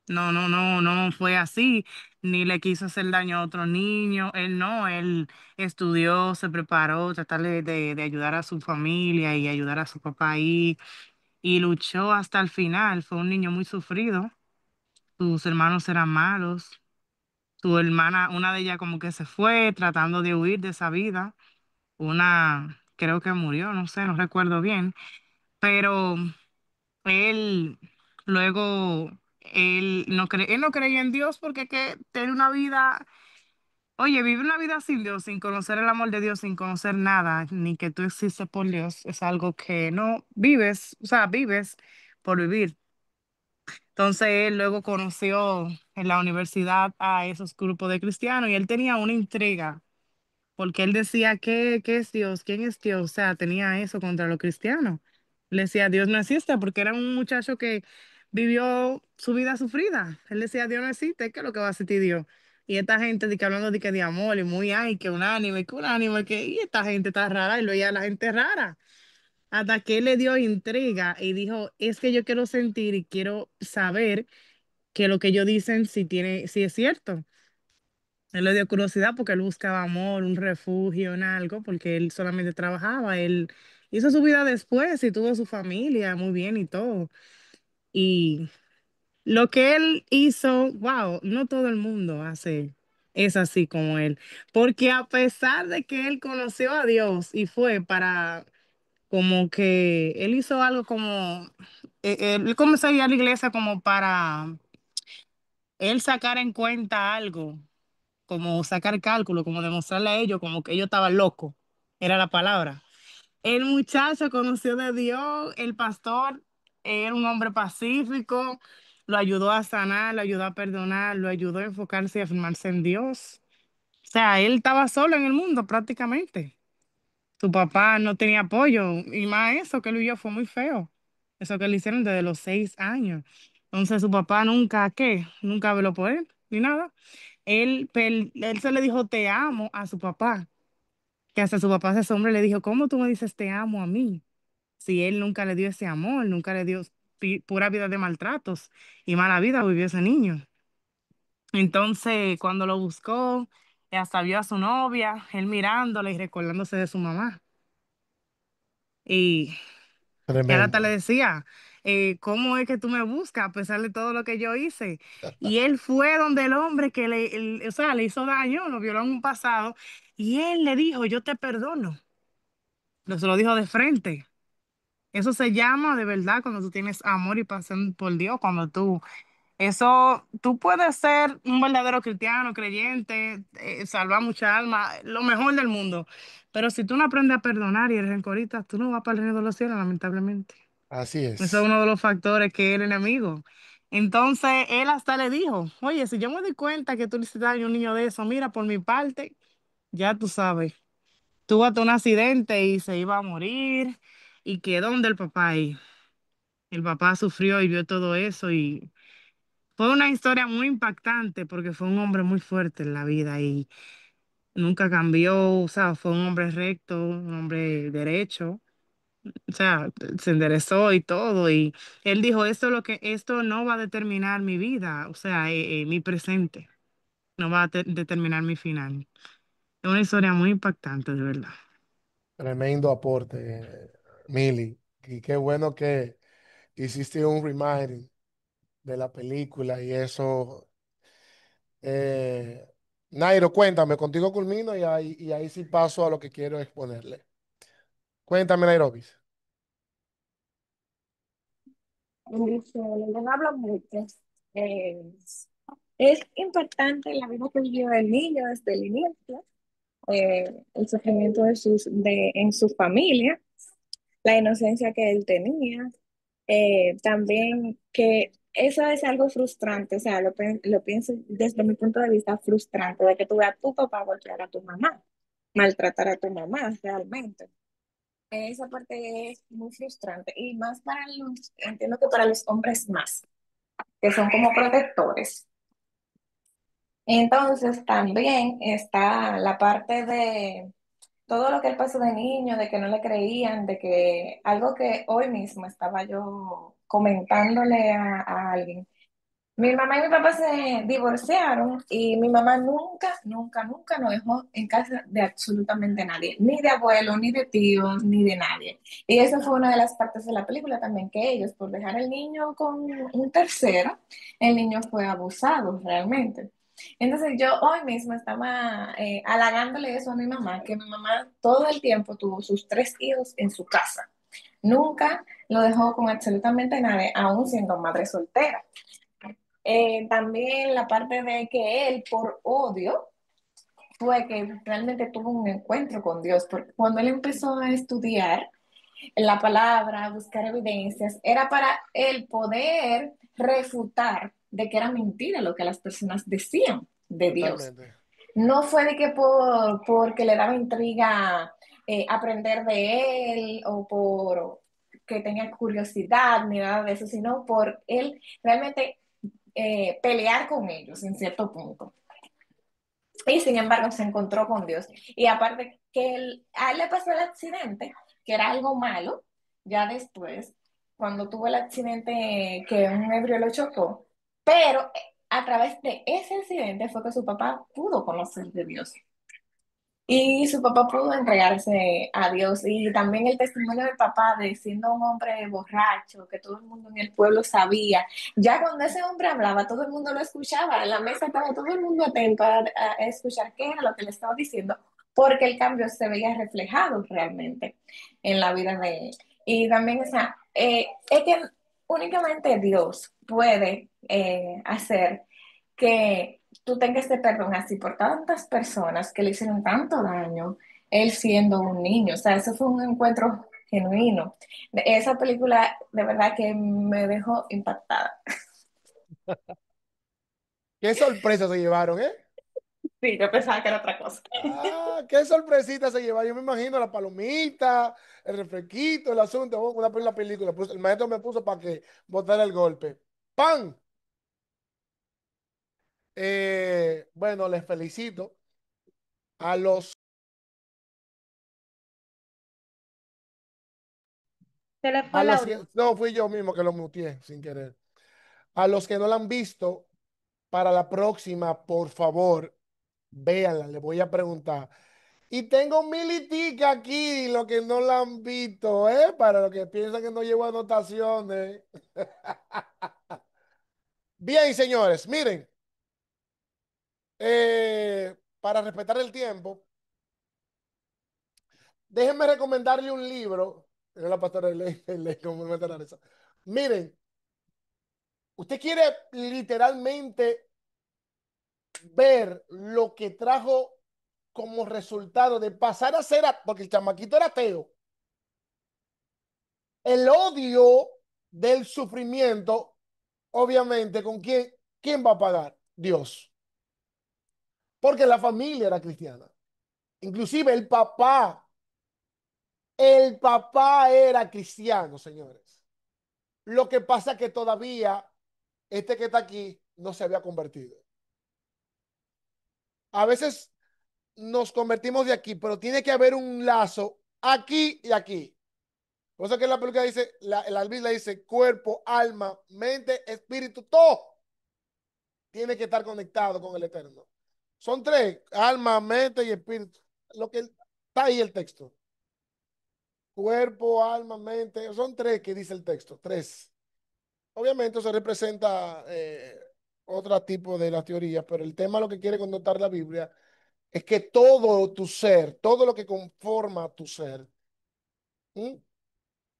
No fue así, ni le quiso hacer daño a otro niño. Él no, él estudió, se preparó, tratar de ayudar a su familia y ayudar a su papá ahí, y luchó hasta el final. Fue un niño muy sufrido. Sus hermanos eran malos. Su hermana, una de ellas como que se fue tratando de huir de esa vida. Una, creo que murió, no sé, no recuerdo bien. Pero él luego, él no creía en Dios porque que tener una vida, oye, vivir una vida sin Dios, sin conocer el amor de Dios, sin conocer nada, ni que tú existes por Dios, es algo que no vives, o sea, vives por vivir. Entonces él luego conoció en la universidad a esos grupos de cristianos y él tenía una intriga porque él decía, ¿qué es Dios? ¿Quién es Dios? O sea, tenía eso contra los cristianos. Le decía, Dios no existe, porque era un muchacho que vivió su vida sufrida. Él decía, Dios no existe, ¿qué es lo que va a sentir Dios? Y esta gente de que hablando de que de amor y muy, ay, que un ánimo, y esta gente está rara, y lo veía a la gente rara. Hasta que él le dio intriga y dijo, es que yo quiero sentir y quiero saber que lo que ellos dicen si es cierto. Él le dio curiosidad porque él buscaba amor, un refugio en algo, porque él solamente trabajaba. Él hizo su vida después y tuvo su familia muy bien y todo. Y lo que él hizo, wow, no todo el mundo es así como él. Porque a pesar de que él conoció a Dios y fue para, como que él hizo algo como, él comenzó a ir a la iglesia como para él sacar en cuenta algo, como sacar cálculo, como demostrarle a ellos como que ellos estaban locos, era la palabra. El muchacho conoció de Dios, el pastor era un hombre pacífico, lo ayudó a sanar, lo ayudó a perdonar, lo ayudó a enfocarse y a afirmarse en Dios. O sea, él estaba solo en el mundo prácticamente. Su papá no tenía apoyo y más eso que él vivió fue muy feo. Eso que le hicieron desde los 6 años. Entonces su papá nunca, ¿qué? Nunca veló por él, ni nada. Él se le dijo te amo a su papá, que hasta su papá ese hombre le dijo, ¿cómo tú me dices te amo a mí? Si él nunca le dio ese amor, nunca le dio pura vida de maltratos y mala vida vivió ese niño. Entonces, cuando lo buscó, hasta vio a su novia, él mirándola y recordándose de su mamá. Y él hasta le Tremendo. decía, ¿cómo es que tú me buscas a pesar de todo lo que yo hice? Y él fue donde el hombre que o sea, le hizo daño, lo violó en un pasado, y él le dijo, yo te perdono. Se lo dijo de frente. Eso se llama de verdad cuando tú tienes amor y pasión por Dios, tú puedes ser un verdadero cristiano, creyente, salvar mucha alma, lo mejor del mundo. Pero si tú no aprendes a perdonar y eres rencorita, tú no vas para el reino de los cielos, lamentablemente. Así Eso es es. uno de los factores que es el enemigo. Entonces, él hasta le dijo, oye, si yo me doy cuenta que tú le hiciste daño a un niño de eso, mira, por mi parte, ya tú sabes, tuvo hasta un accidente y se iba a morir y quedó donde el papá ahí. El papá sufrió y vio todo eso y fue una historia muy impactante porque fue un hombre muy fuerte en la vida y nunca cambió, o sea, fue un hombre recto, un hombre derecho, o sea, se enderezó y todo y él dijo, esto no va a determinar mi vida, o sea, mi presente, no va a determinar mi final. Es una historia muy impactante, de verdad. Tremendo aporte, Mili. Y qué bueno que hiciste un reminder de la película y eso. Eh, Nairo, cuéntame, contigo culmino y ahí sí paso a lo que quiero exponerle. Cuéntame, Nairobis. Dice, les hablo mucho. Eh, es importante la vida que vivió el niño desde el inicio, el sufrimiento en su familia, la inocencia que él tenía, también que eso es algo frustrante, o sea, lo pienso desde mi punto de vista frustrante, de que tú veas a tu papá golpear a tu mamá, maltratar a tu mamá realmente. Esa parte es muy frustrante y más entiendo que para los hombres más, que son como protectores. Entonces también está la parte de todo lo que él pasó de niño, de que no le creían, de que algo que hoy mismo estaba yo comentándole a alguien. Mi mamá y mi papá se divorciaron y mi mamá nunca, nunca, nunca nos dejó en casa de absolutamente nadie, ni de abuelo, ni de tío, ni de nadie. Y esa fue una de las partes de la película también, que ellos, por dejar al niño con un tercero, el niño fue abusado realmente. Entonces yo hoy mismo estaba halagándole eso a mi mamá, que mi mamá todo el tiempo tuvo sus tres hijos en su casa. Nunca lo dejó con absolutamente nadie, aún siendo madre soltera. También la parte de que él, por odio, fue que realmente tuvo un encuentro con Dios, porque cuando él empezó a estudiar la palabra, a buscar evidencias, era para él poder refutar de que era mentira lo que las personas decían de Dios. Totalmente. No fue de que porque le daba intriga aprender de él o por que tenía curiosidad ni nada de eso, sino por él realmente pelear con ellos en cierto punto. Y sin embargo se encontró con Dios. Y aparte que a él le pasó el accidente, que era algo malo, ya después, cuando tuvo el accidente que un ebrio lo chocó, pero a través de ese incidente fue que su papá pudo conocer de Dios. Y su papá pudo entregarse a Dios. Y también el testimonio del papá de siendo un hombre borracho, que todo el mundo en el pueblo sabía. Ya cuando ese hombre hablaba, todo el mundo lo escuchaba. En la mesa estaba todo el mundo atento a escuchar qué era lo que le estaba diciendo, porque el cambio se veía reflejado realmente en la vida de él. Y también, o sea, es que únicamente Dios puede hacer que tú tengas este perdón así por tantas personas que le hicieron tanto daño, él siendo un niño. O sea, eso fue un encuentro genuino. Esa película de verdad que me dejó impactada. Qué sorpresa se llevaron, ¿eh? Sí, yo pensaba que era otra cosa. Ah, qué sorpresita se llevaron. Yo me imagino la palomita, el refresquito, el asunto, una película. El maestro me puso para que botara el golpe. ¡Pam! Bueno, les felicito a los, Se le fue el audio. no, fui yo mismo que lo muteé sin querer. A los que no la han visto, para la próxima, por favor, véanla, le voy a preguntar. Y tengo militica aquí, los que no la han visto, ¿eh? Para los que piensan que no llevo anotaciones. Bien, señores, miren, para respetar el tiempo, déjenme recomendarle un libro. Era la pastora como me meto la risa. Miren, usted quiere literalmente ver lo que trajo como resultado de pasar a ser, porque el chamaquito era ateo, el odio del sufrimiento, obviamente, ¿con quién va a pagar? Dios. Porque la familia era cristiana. Inclusive el papá era cristiano, señores. Lo que pasa es que todavía este que está aquí no se había convertido. A veces nos convertimos de aquí, pero tiene que haber un lazo aquí y aquí. Por eso que la película dice, la Biblia dice cuerpo, alma, mente, espíritu, todo tiene que estar conectado con el Eterno. Son tres, alma, mente y espíritu. Lo que está ahí el texto. Cuerpo, alma, mente, son tres que dice el texto, tres. Obviamente eso representa otro tipo de las teorías, pero el tema lo que quiere connotar la Biblia es que todo tu ser, todo lo que conforma tu ser, ¿sí?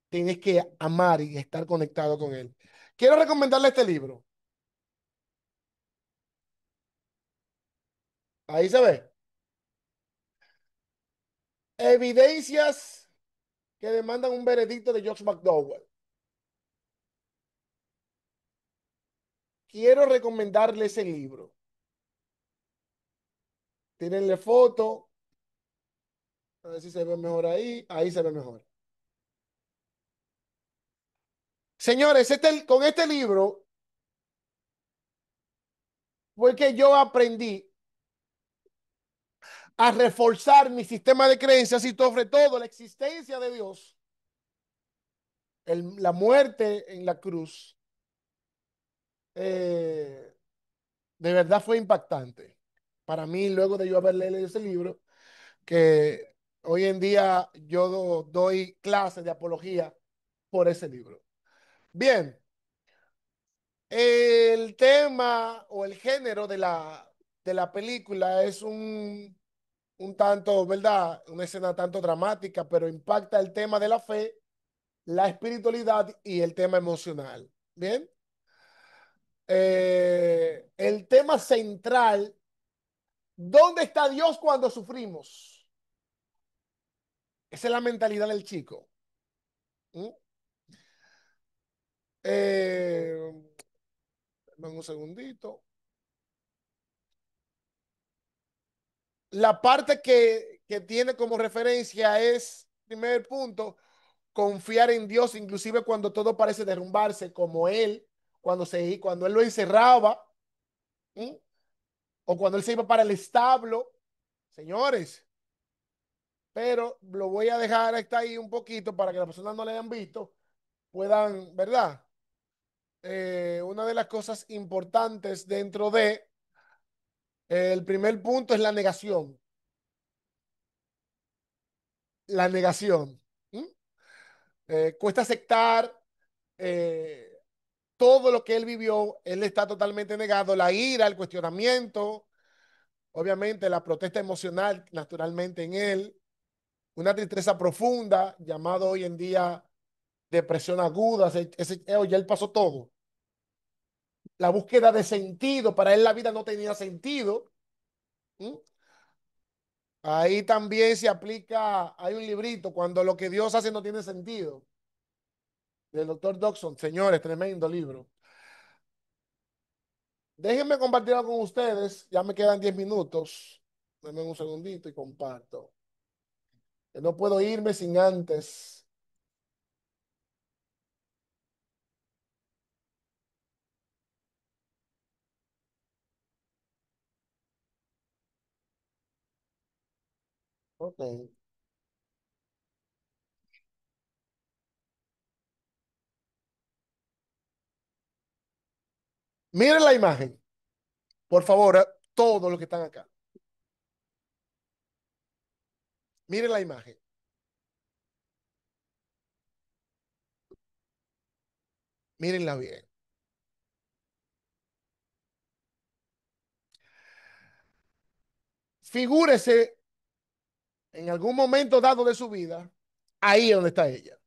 Tienes que amar y estar conectado con él. Quiero recomendarle este libro. Ahí se ve. Evidencias que demandan un veredicto de George McDowell. Quiero recomendarle ese libro. Tírenle foto. A ver si se ve mejor ahí. Ahí se ve mejor. Señores, con este libro fue que yo aprendí a reforzar mi sistema de creencias y sobre todo la existencia de Dios, la muerte en la cruz, eh, de verdad fue impactante. Para mí, luego de yo haber leído ese libro, que hoy en día yo doy clases de apología por ese libro. Bien, el tema o el género de la película es un tanto, ¿verdad? Una escena tanto dramática, pero impacta el tema de la fe, la espiritualidad y el tema emocional. Bien. El tema central, ¿dónde está Dios cuando sufrimos? Esa es la mentalidad del chico. ¿Mm? Eh, Dame un segundito. La parte que tiene como referencia es, primer punto, confiar en Dios, inclusive cuando todo parece derrumbarse, como él, cuando él lo encerraba, ¿sí? O cuando él se iba para el establo, señores. Pero lo voy a dejar hasta ahí un poquito para que las personas no le hayan visto, puedan, ¿verdad? una de las cosas importantes dentro de el primer punto es la negación. La negación. ¿Mm? Cuesta aceptar eh, todo lo que él vivió. Él está totalmente negado. La ira, el cuestionamiento, obviamente la protesta emocional naturalmente en él, una tristeza profunda, llamado hoy en día depresión aguda. Ya él pasó todo. La búsqueda de sentido, para él la vida no tenía sentido. ¿Mm? Ahí también se aplica, hay un librito, cuando lo que Dios hace no tiene sentido, del doctor Dodson. Señores, tremendo libro. Déjenme compartirlo con ustedes, ya me quedan 10 minutos. Denme un segundito y comparto. Que no puedo irme sin antes. Ok. Miren la imagen, por favor, todos los que están acá. Miren la imagen. Mírenla bien. Figúrese en algún momento dado de su vida, ahí es donde está ella.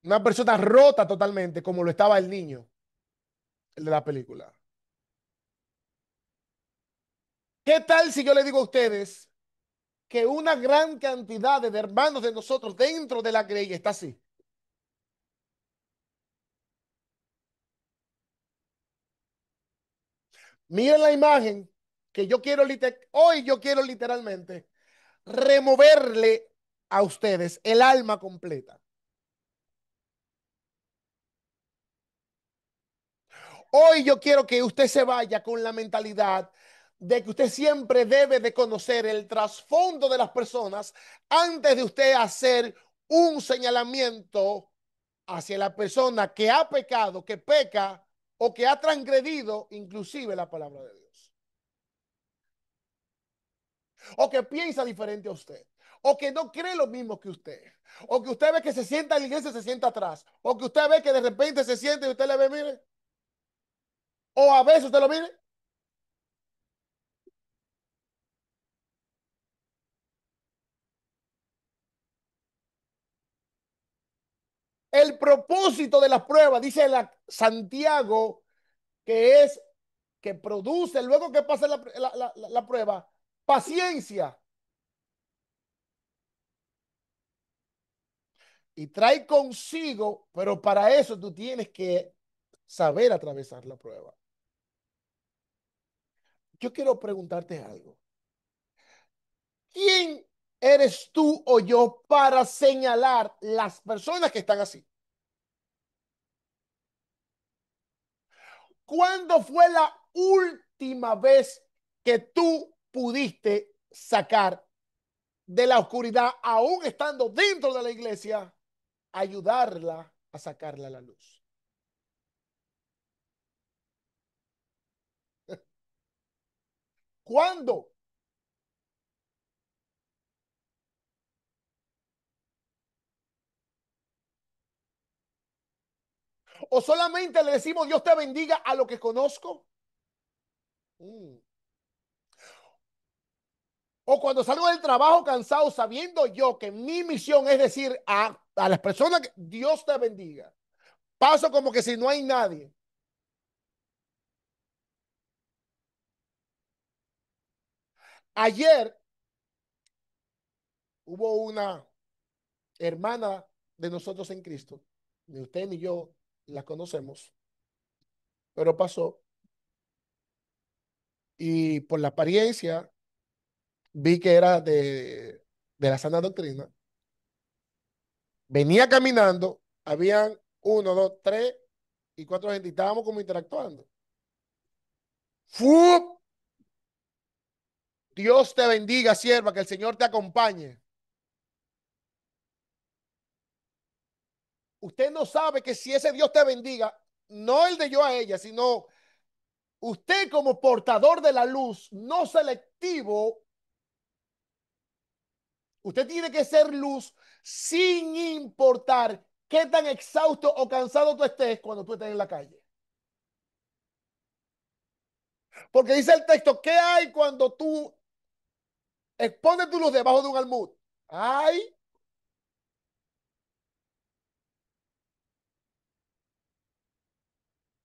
Una persona rota totalmente, como lo estaba el niño, el de la película. ¿Qué tal si yo le digo a ustedes que una gran cantidad de hermanos de nosotros dentro de la iglesia está así? Miren la imagen que yo quiero, hoy yo quiero literalmente removerle a ustedes el alma completa. Hoy yo quiero que usted se vaya con la mentalidad de que usted siempre debe de conocer el trasfondo de las personas antes de usted hacer un señalamiento hacia la persona que ha pecado, que peca o que ha transgredido inclusive la palabra de Dios. O que piensa diferente a usted. O que no cree lo mismo que usted. O que usted ve que se sienta en la iglesia y se sienta atrás. O que usted ve que de repente se siente y usted le ve, mire. O a veces usted lo mire. El propósito de la prueba, dice Santiago, que es que produce, luego que pasa la prueba, paciencia. Y trae consigo, pero para eso tú tienes que saber atravesar la prueba. Yo quiero preguntarte algo. ¿Quién eres tú o yo para señalar las personas que están así? ¿Cuándo fue la última vez que tú pudiste sacar de la oscuridad, aún estando dentro de la iglesia, ayudarla a sacarla a la luz? ¿Cuándo? ¿O solamente le decimos Dios te bendiga a lo que conozco? Mm. O cuando salgo del trabajo cansado, sabiendo yo que mi misión es decir a las personas que Dios te bendiga, paso como que si no hay nadie. Ayer hubo una hermana de nosotros en Cristo, ni usted ni yo la conocemos, pero pasó y por la apariencia vi que era de la sana doctrina. Venía caminando, habían uno, dos, tres y cuatro gente y estábamos como interactuando. ¡Fu! Dios te bendiga, sierva, que el Señor te acompañe. usted no sabe que si ese Dios te bendiga, no el de yo a ella, sino usted como portador de la luz, no selectivo, usted tiene que ser luz sin importar qué tan exhausto o cansado tú estés cuando tú estés en la calle. Porque dice el texto, ¿qué hay cuando tú expones tu luz debajo de un almud? Ay,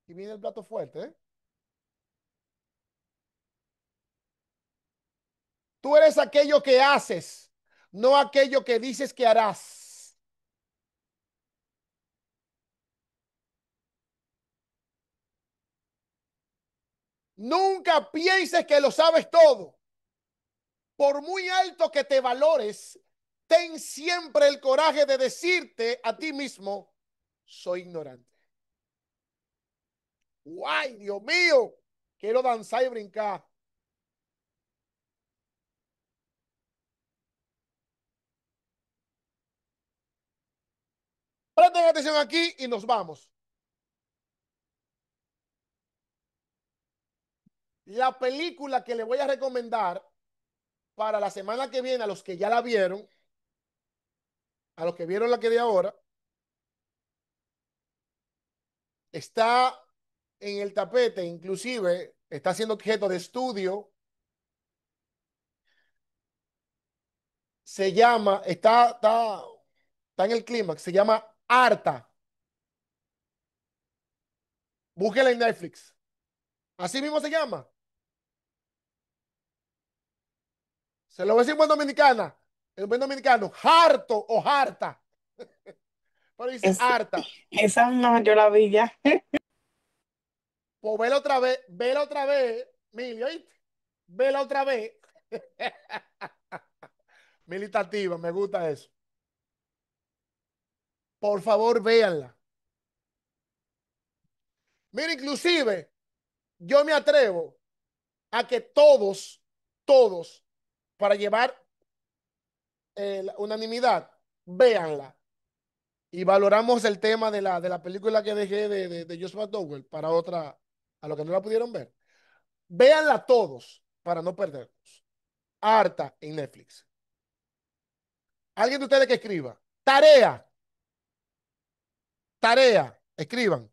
y viene el plato fuerte, ¿eh? Tú eres aquello que haces, no aquello que dices que harás. Nunca pienses que lo sabes todo. Por muy alto que te valores, ten siempre el coraje de decirte a ti mismo, soy ignorante. ¡Guay, Dios mío! Quiero danzar y brincar. Presten atención aquí y nos vamos. La película que le voy a recomendar para la semana que viene, a los que ya la vieron, a los que vieron la que de ahora, está en el tapete, inclusive está siendo objeto de estudio. Se llama, está en el clímax, se llama Harta. Búsquela en Netflix. Así mismo se llama. Se lo voy a decir en buen dominicana. En buen dominicano, harto o harta. Pero dice Es, harta. esa no, yo la vi ya. Pues vela otra vez, Mili, ¿oíste? Vela otra vez. Militativa, me gusta eso. Por favor, véanla. Mira, inclusive, yo me atrevo a que todos, para llevar la unanimidad, véanla. Y valoramos el tema de la película que dejé de Josh McDowell para otra, a los que no la pudieron ver. Véanla todos para no perdernos. Harta en Netflix. Alguien de ustedes que escriba. Tarea, escriban.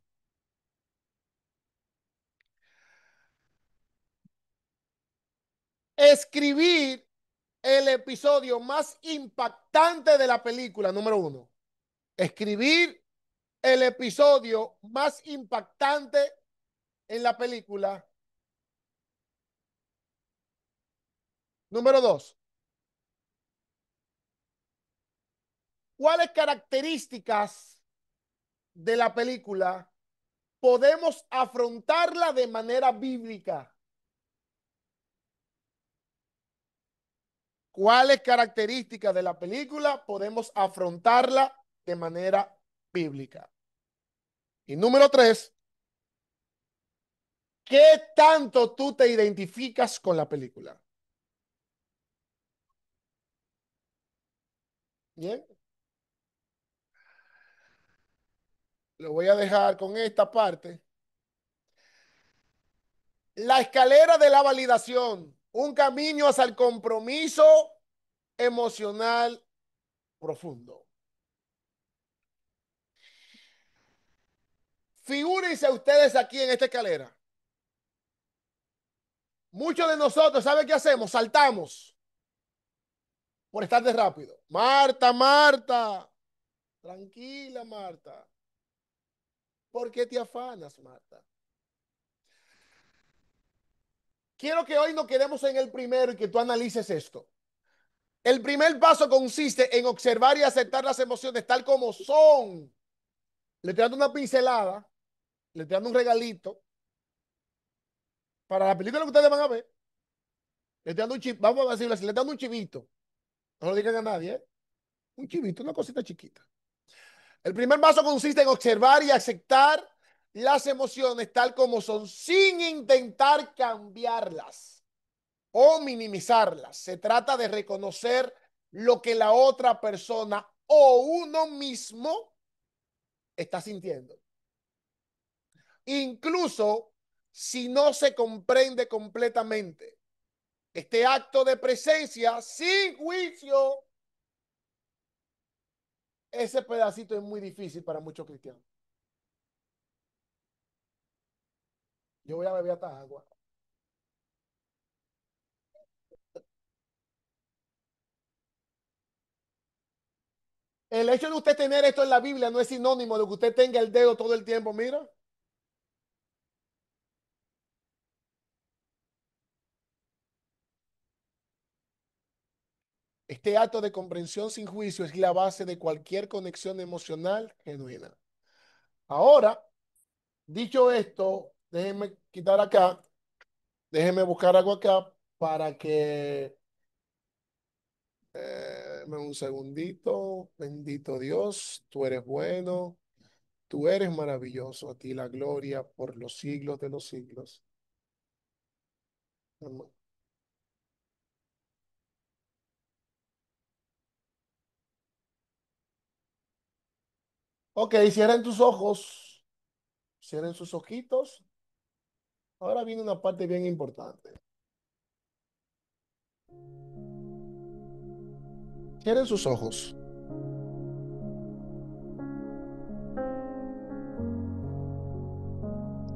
Escribir el episodio más impactante de la película, número 1. Escribir el episodio más impactante en la película, número 2. ¿Cuáles características de la película podemos afrontarla de manera bíblica? ¿Cuáles características de la película podemos afrontarla de manera bíblica? Y número 3, ¿qué tanto tú te identificas con la película? Bien. Lo voy a dejar con esta parte. La escalera de la validación, un camino hacia el compromiso emocional profundo. Figúrense ustedes aquí en esta escalera. Muchos de nosotros, ¿saben qué hacemos? Saltamos por estar de rápido. Marta, Marta. Tranquila, Marta. ¿Por qué te afanas, Marta? Quiero que hoy nos quedemos en el primero y que tú analices esto. El primer paso consiste en observar y aceptar las emociones tal como son. Le estoy dando una pincelada, le estoy dando un regalito para la película que ustedes van a ver. Le estoy dando un chip, vamos a decirlo así, le estoy dando un chivito. No lo digan a nadie, ¿eh? Un chivito, una cosita chiquita. El primer paso consiste en observar y aceptar las emociones tal como son, sin intentar cambiarlas o minimizarlas. Se trata de reconocer lo que la otra persona o uno mismo está sintiendo. Incluso si no se comprende completamente este acto de presencia sin juicio, ese pedacito es muy difícil para muchos cristianos. Yo voy a beber hasta agua. El hecho de usted tener esto en la Biblia no es sinónimo de que usted tenga el dedo todo el tiempo, mira. Este acto de comprensión sin juicio es la base de cualquier conexión emocional genuina. Ahora, dicho esto, déjenme quitar acá, déjenme buscar algo acá para que... un segundito. Bendito Dios, tú eres bueno, tú eres maravilloso, a ti la gloria por los siglos de los siglos. Amén. Ok, cierren tus ojos, cierren sus ojitos. Ahora viene una parte bien importante. Cierren sus ojos.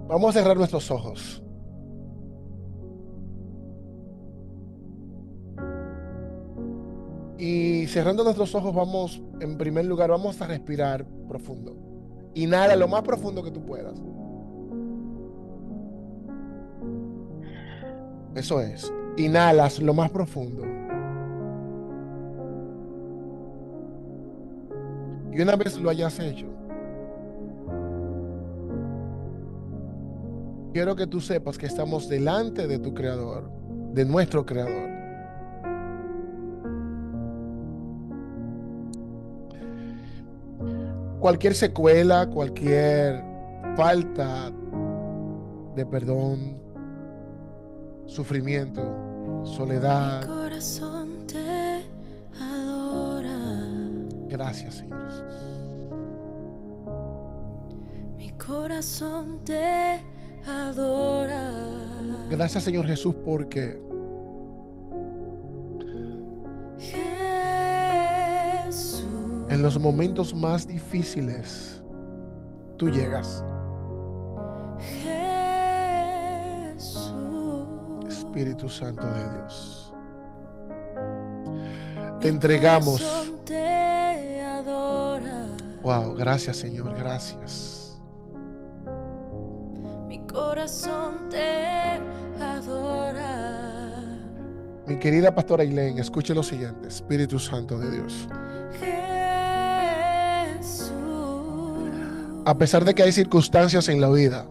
Vamos a cerrar nuestros ojos. Y cerrando nuestros ojos, vamos, en primer lugar, vamos a respirar profundo. Inhala lo más profundo que tú puedas. Eso es. Inhalas lo más profundo. Y una vez lo hayas hecho, quiero que tú sepas que estamos delante de tu Creador, de nuestro Creador. Cualquier secuela, cualquier falta de perdón, sufrimiento, soledad. Mi corazón te adora. Gracias, Señor Jesús. Mi corazón te adora. Gracias, Señor Jesús, porque Jesús, en los momentos más difíciles tú llegas. Jesús, Espíritu Santo de Dios, te mi entregamos. corazón te adora. Wow, gracias, Señor, gracias. Mi corazón te adora. Mi querida pastora Ailén, escuche lo siguiente. Espíritu Santo de Dios, Jesús, a pesar de que hay circunstancias en la vida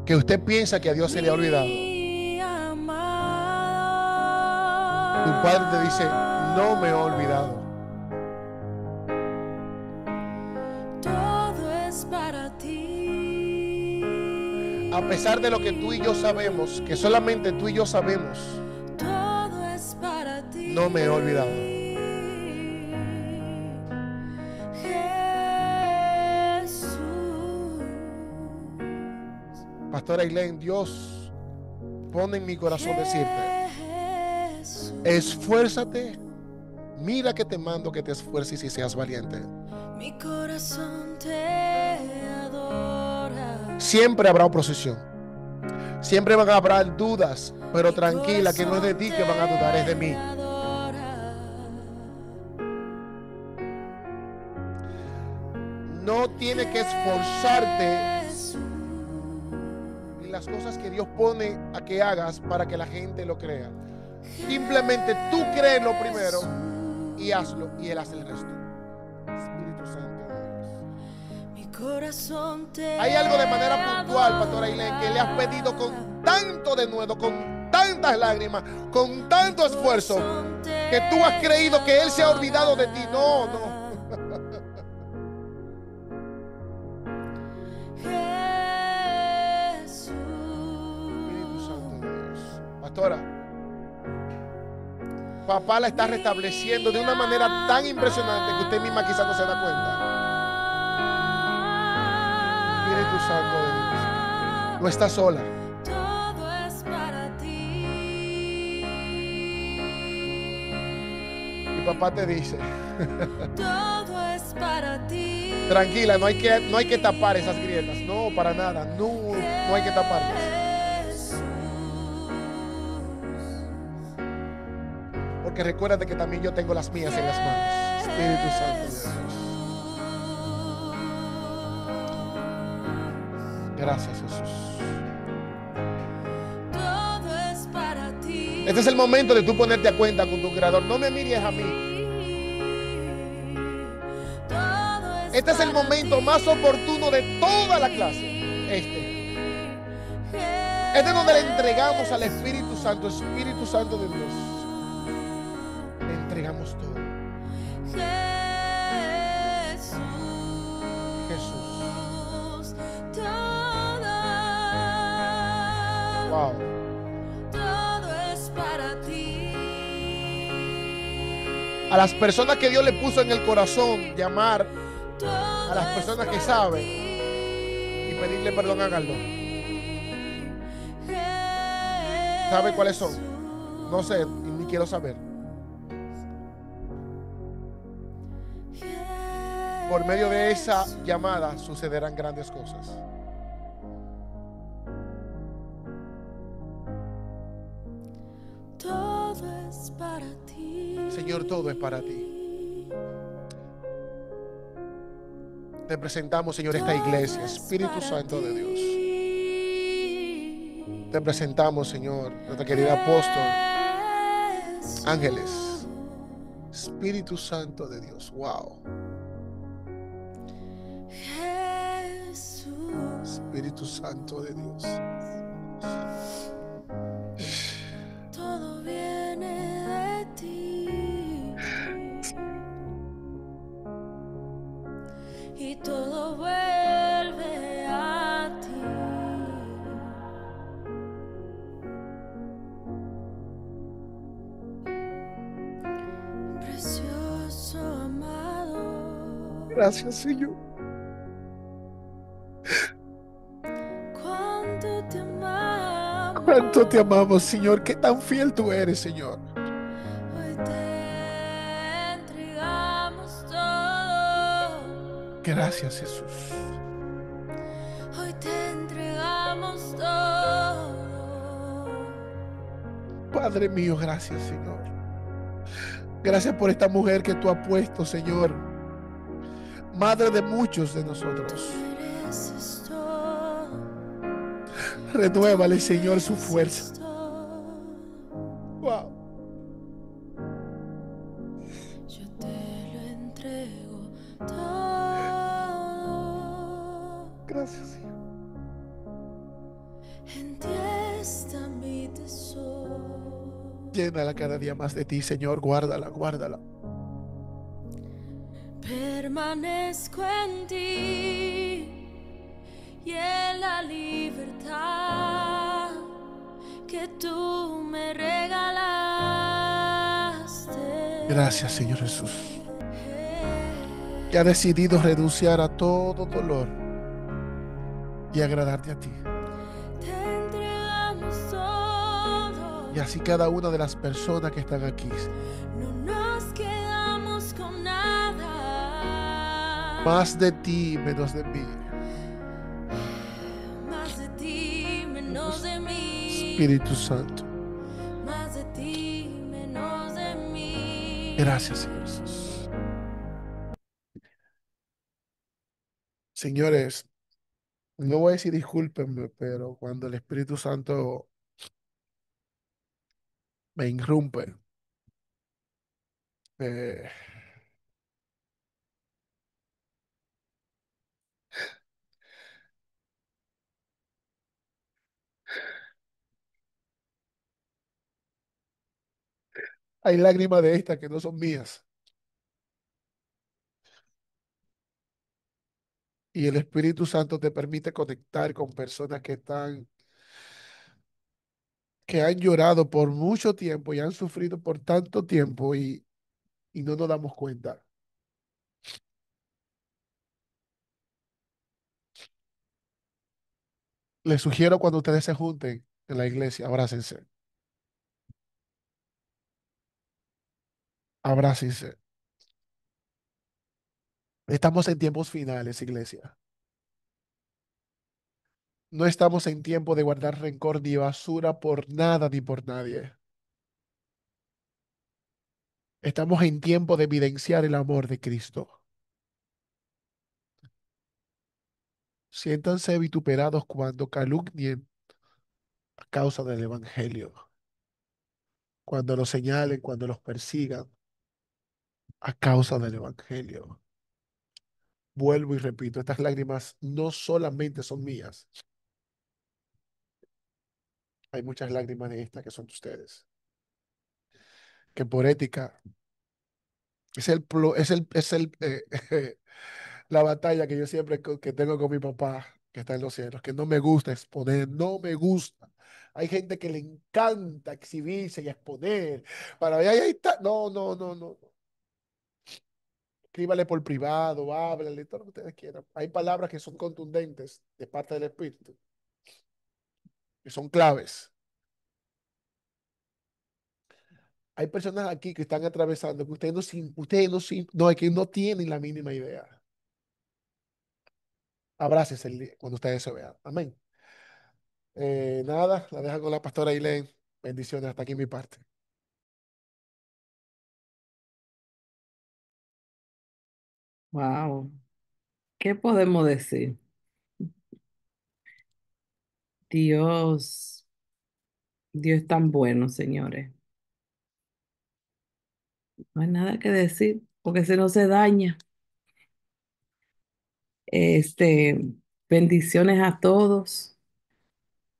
que usted piensa que a Dios se le ha olvidado, mi tu amado, Padre te dice: no me he olvidado. todo es para ti. A pesar de lo que tú y yo sabemos, que solamente tú y yo sabemos, Todo es para ti. no me he olvidado. Jesús, Pastora Ailén, Dios pone en mi corazón decirte: Jesús, esfuérzate. Mira que te mando que te esfuerces y seas valiente. mi corazón te adora. Siempre habrá oposición. Siempre van a haber dudas, pero tranquila, que no es de ti que van a dudar, es de mí. No tienes que esforzarte en las cosas que Dios pone a que hagas para que la gente lo crea. Simplemente tú créelo primero y hazlo, y Él hace el resto. Espíritu Santo de Dios. Mi corazón te Hay algo de manera puntual, Pastora Ailén, que le has pedido con tanto denuedo, con tantas lágrimas, con tanto esfuerzo, que tú has creído que Él se ha olvidado de ti. No, no. Espíritu Santo de Dios. Pastora, papá la está restableciendo de una manera tan impresionante que usted misma quizás no se da cuenta. Espíritu Santo de Dios. No estás sola. Todo es para ti. Mi papá te dice, Todo es para ti. tranquila, no hay que tapar esas grietas. No, para nada. No, no hay que taparlas. Jesús. Porque recuérdate que también yo tengo las mías en las manos. Espíritu Santo de Dios. Gracias, Jesús. Todo es para ti. Este es el momento de tú ponerte a cuenta con tu Creador. No me mires a mí. Todo Este es el para momento ti. más oportuno de toda la clase. Este es donde le entregamos al Espíritu Santo, Espíritu Santo de Dios. Le entregamos todo. Jesús. Todo, Wow. todo es para ti. A las personas que Dios le puso en el corazón llamar, a las personas que saben y pedirle perdón, háganlo. ¿Sabe cuáles son? No sé, ni quiero saber. Por medio de esa llamada sucederán grandes cosas. Todo es para ti. Señor, todo es para ti. Te presentamos, Señor, esta iglesia, Espíritu Santo de Dios. Te presentamos, Señor, nuestra querida apóstol, ángeles, Espíritu Santo de Dios. Wow. Espíritu Santo de Dios. Todo viene de ti y todo vuelve a ti. Precioso amado, Gracias, Señor. cuánto te amamos. Cuánto te amamos, Señor. Qué tan fiel tú eres, Señor. Hoy te entregamos todo. Gracias, Jesús. Hoy te entregamos todo. Padre mío, gracias, Señor. Gracias por esta mujer que tú has puesto, Señor. Madre de muchos de nosotros. Mereces todo. Renuévale, Señor, su fuerza. Mereces todo. Wow. Yo te lo entrego todo. Gracias, Señor. En ti está mi tesoro. Llénala cada día más de ti, Señor. Guárdala, guárdala. Permanezco en ti y en la libertad que tú me regalaste. Gracias, Señor Jesús. Que ha decidido renunciar a todo dolor y agradarte a ti. Te entregamos todo. Y así cada una de las personas que están aquí, No nos quedamos con nada. más de ti, menos de mí. Más de ti, menos de mí. Espíritu Santo. Más de ti, menos de mí. Gracias, Señor Jesús. Señores, no voy a decir discúlpenme, pero cuando el Espíritu Santo me irrumpe, eh, hay lágrimas de estas que no son mías. Y el Espíritu Santo te permite conectar con personas que han llorado por mucho tiempo y han sufrido por tanto tiempo y no nos damos cuenta. Les sugiero cuando ustedes se junten en la iglesia, abrácense, abrácense. Estamos en tiempos finales, iglesia. No estamos en tiempo de guardar rencor ni basura por nada ni por nadie. Estamos en tiempo de evidenciar el amor de Cristo. Siéntanse vituperados cuando calumnien a causa del Evangelio, cuando los señalen, cuando los persigan a causa del Evangelio. Vuelvo y repito, estas lágrimas no solamente son mías, hay muchas lágrimas de estas que son de ustedes, que por ética la batalla que yo siempre que tengo con mi papá, que está en los cielos, que no me gusta exponer, no me gusta. Hay gente que le encanta exhibirse y exponer. Para ver, ahí está. No, no, no, no. Escríbale por privado, háblale, todo lo que ustedes quieran. Hay palabras que son contundentes de parte del Espíritu, que son claves. Hay personas aquí que están atravesando que no, es que no tienen la mínima idea. Abrácese cuando ustedes se vean. Amén. Nada, la dejan con la pastora Ailén. Bendiciones, hasta aquí mi parte. Wow, ¿qué podemos decir? Dios, Dios es tan bueno, señores. No hay nada que decir, porque se no se daña. Este, bendiciones a todos,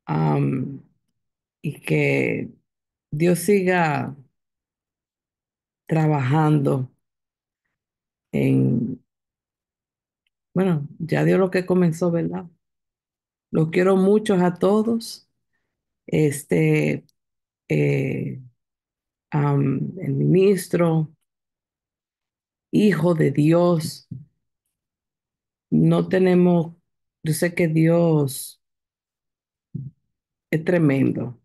am, y que Dios siga trabajando en, bueno, ya dio lo que comenzó, ¿verdad? Los quiero mucho a todos. Este, eh, el ministro, hijo de Dios, no tenemos, yo sé que Dios es tremendo,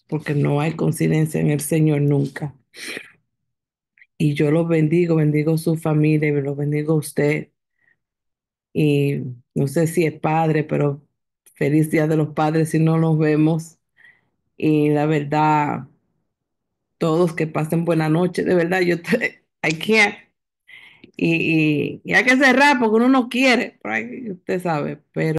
porque no hay coincidencia en el Señor nunca. Y yo los bendigo, bendigo su familia, y los bendigo a usted. Y no sé si es padre, pero feliz Día de los Padres si no nos vemos. Y la verdad, todos que pasen buena noche, de verdad, I can't. Y hay que cerrar porque uno no quiere, por ahí usted sabe, pero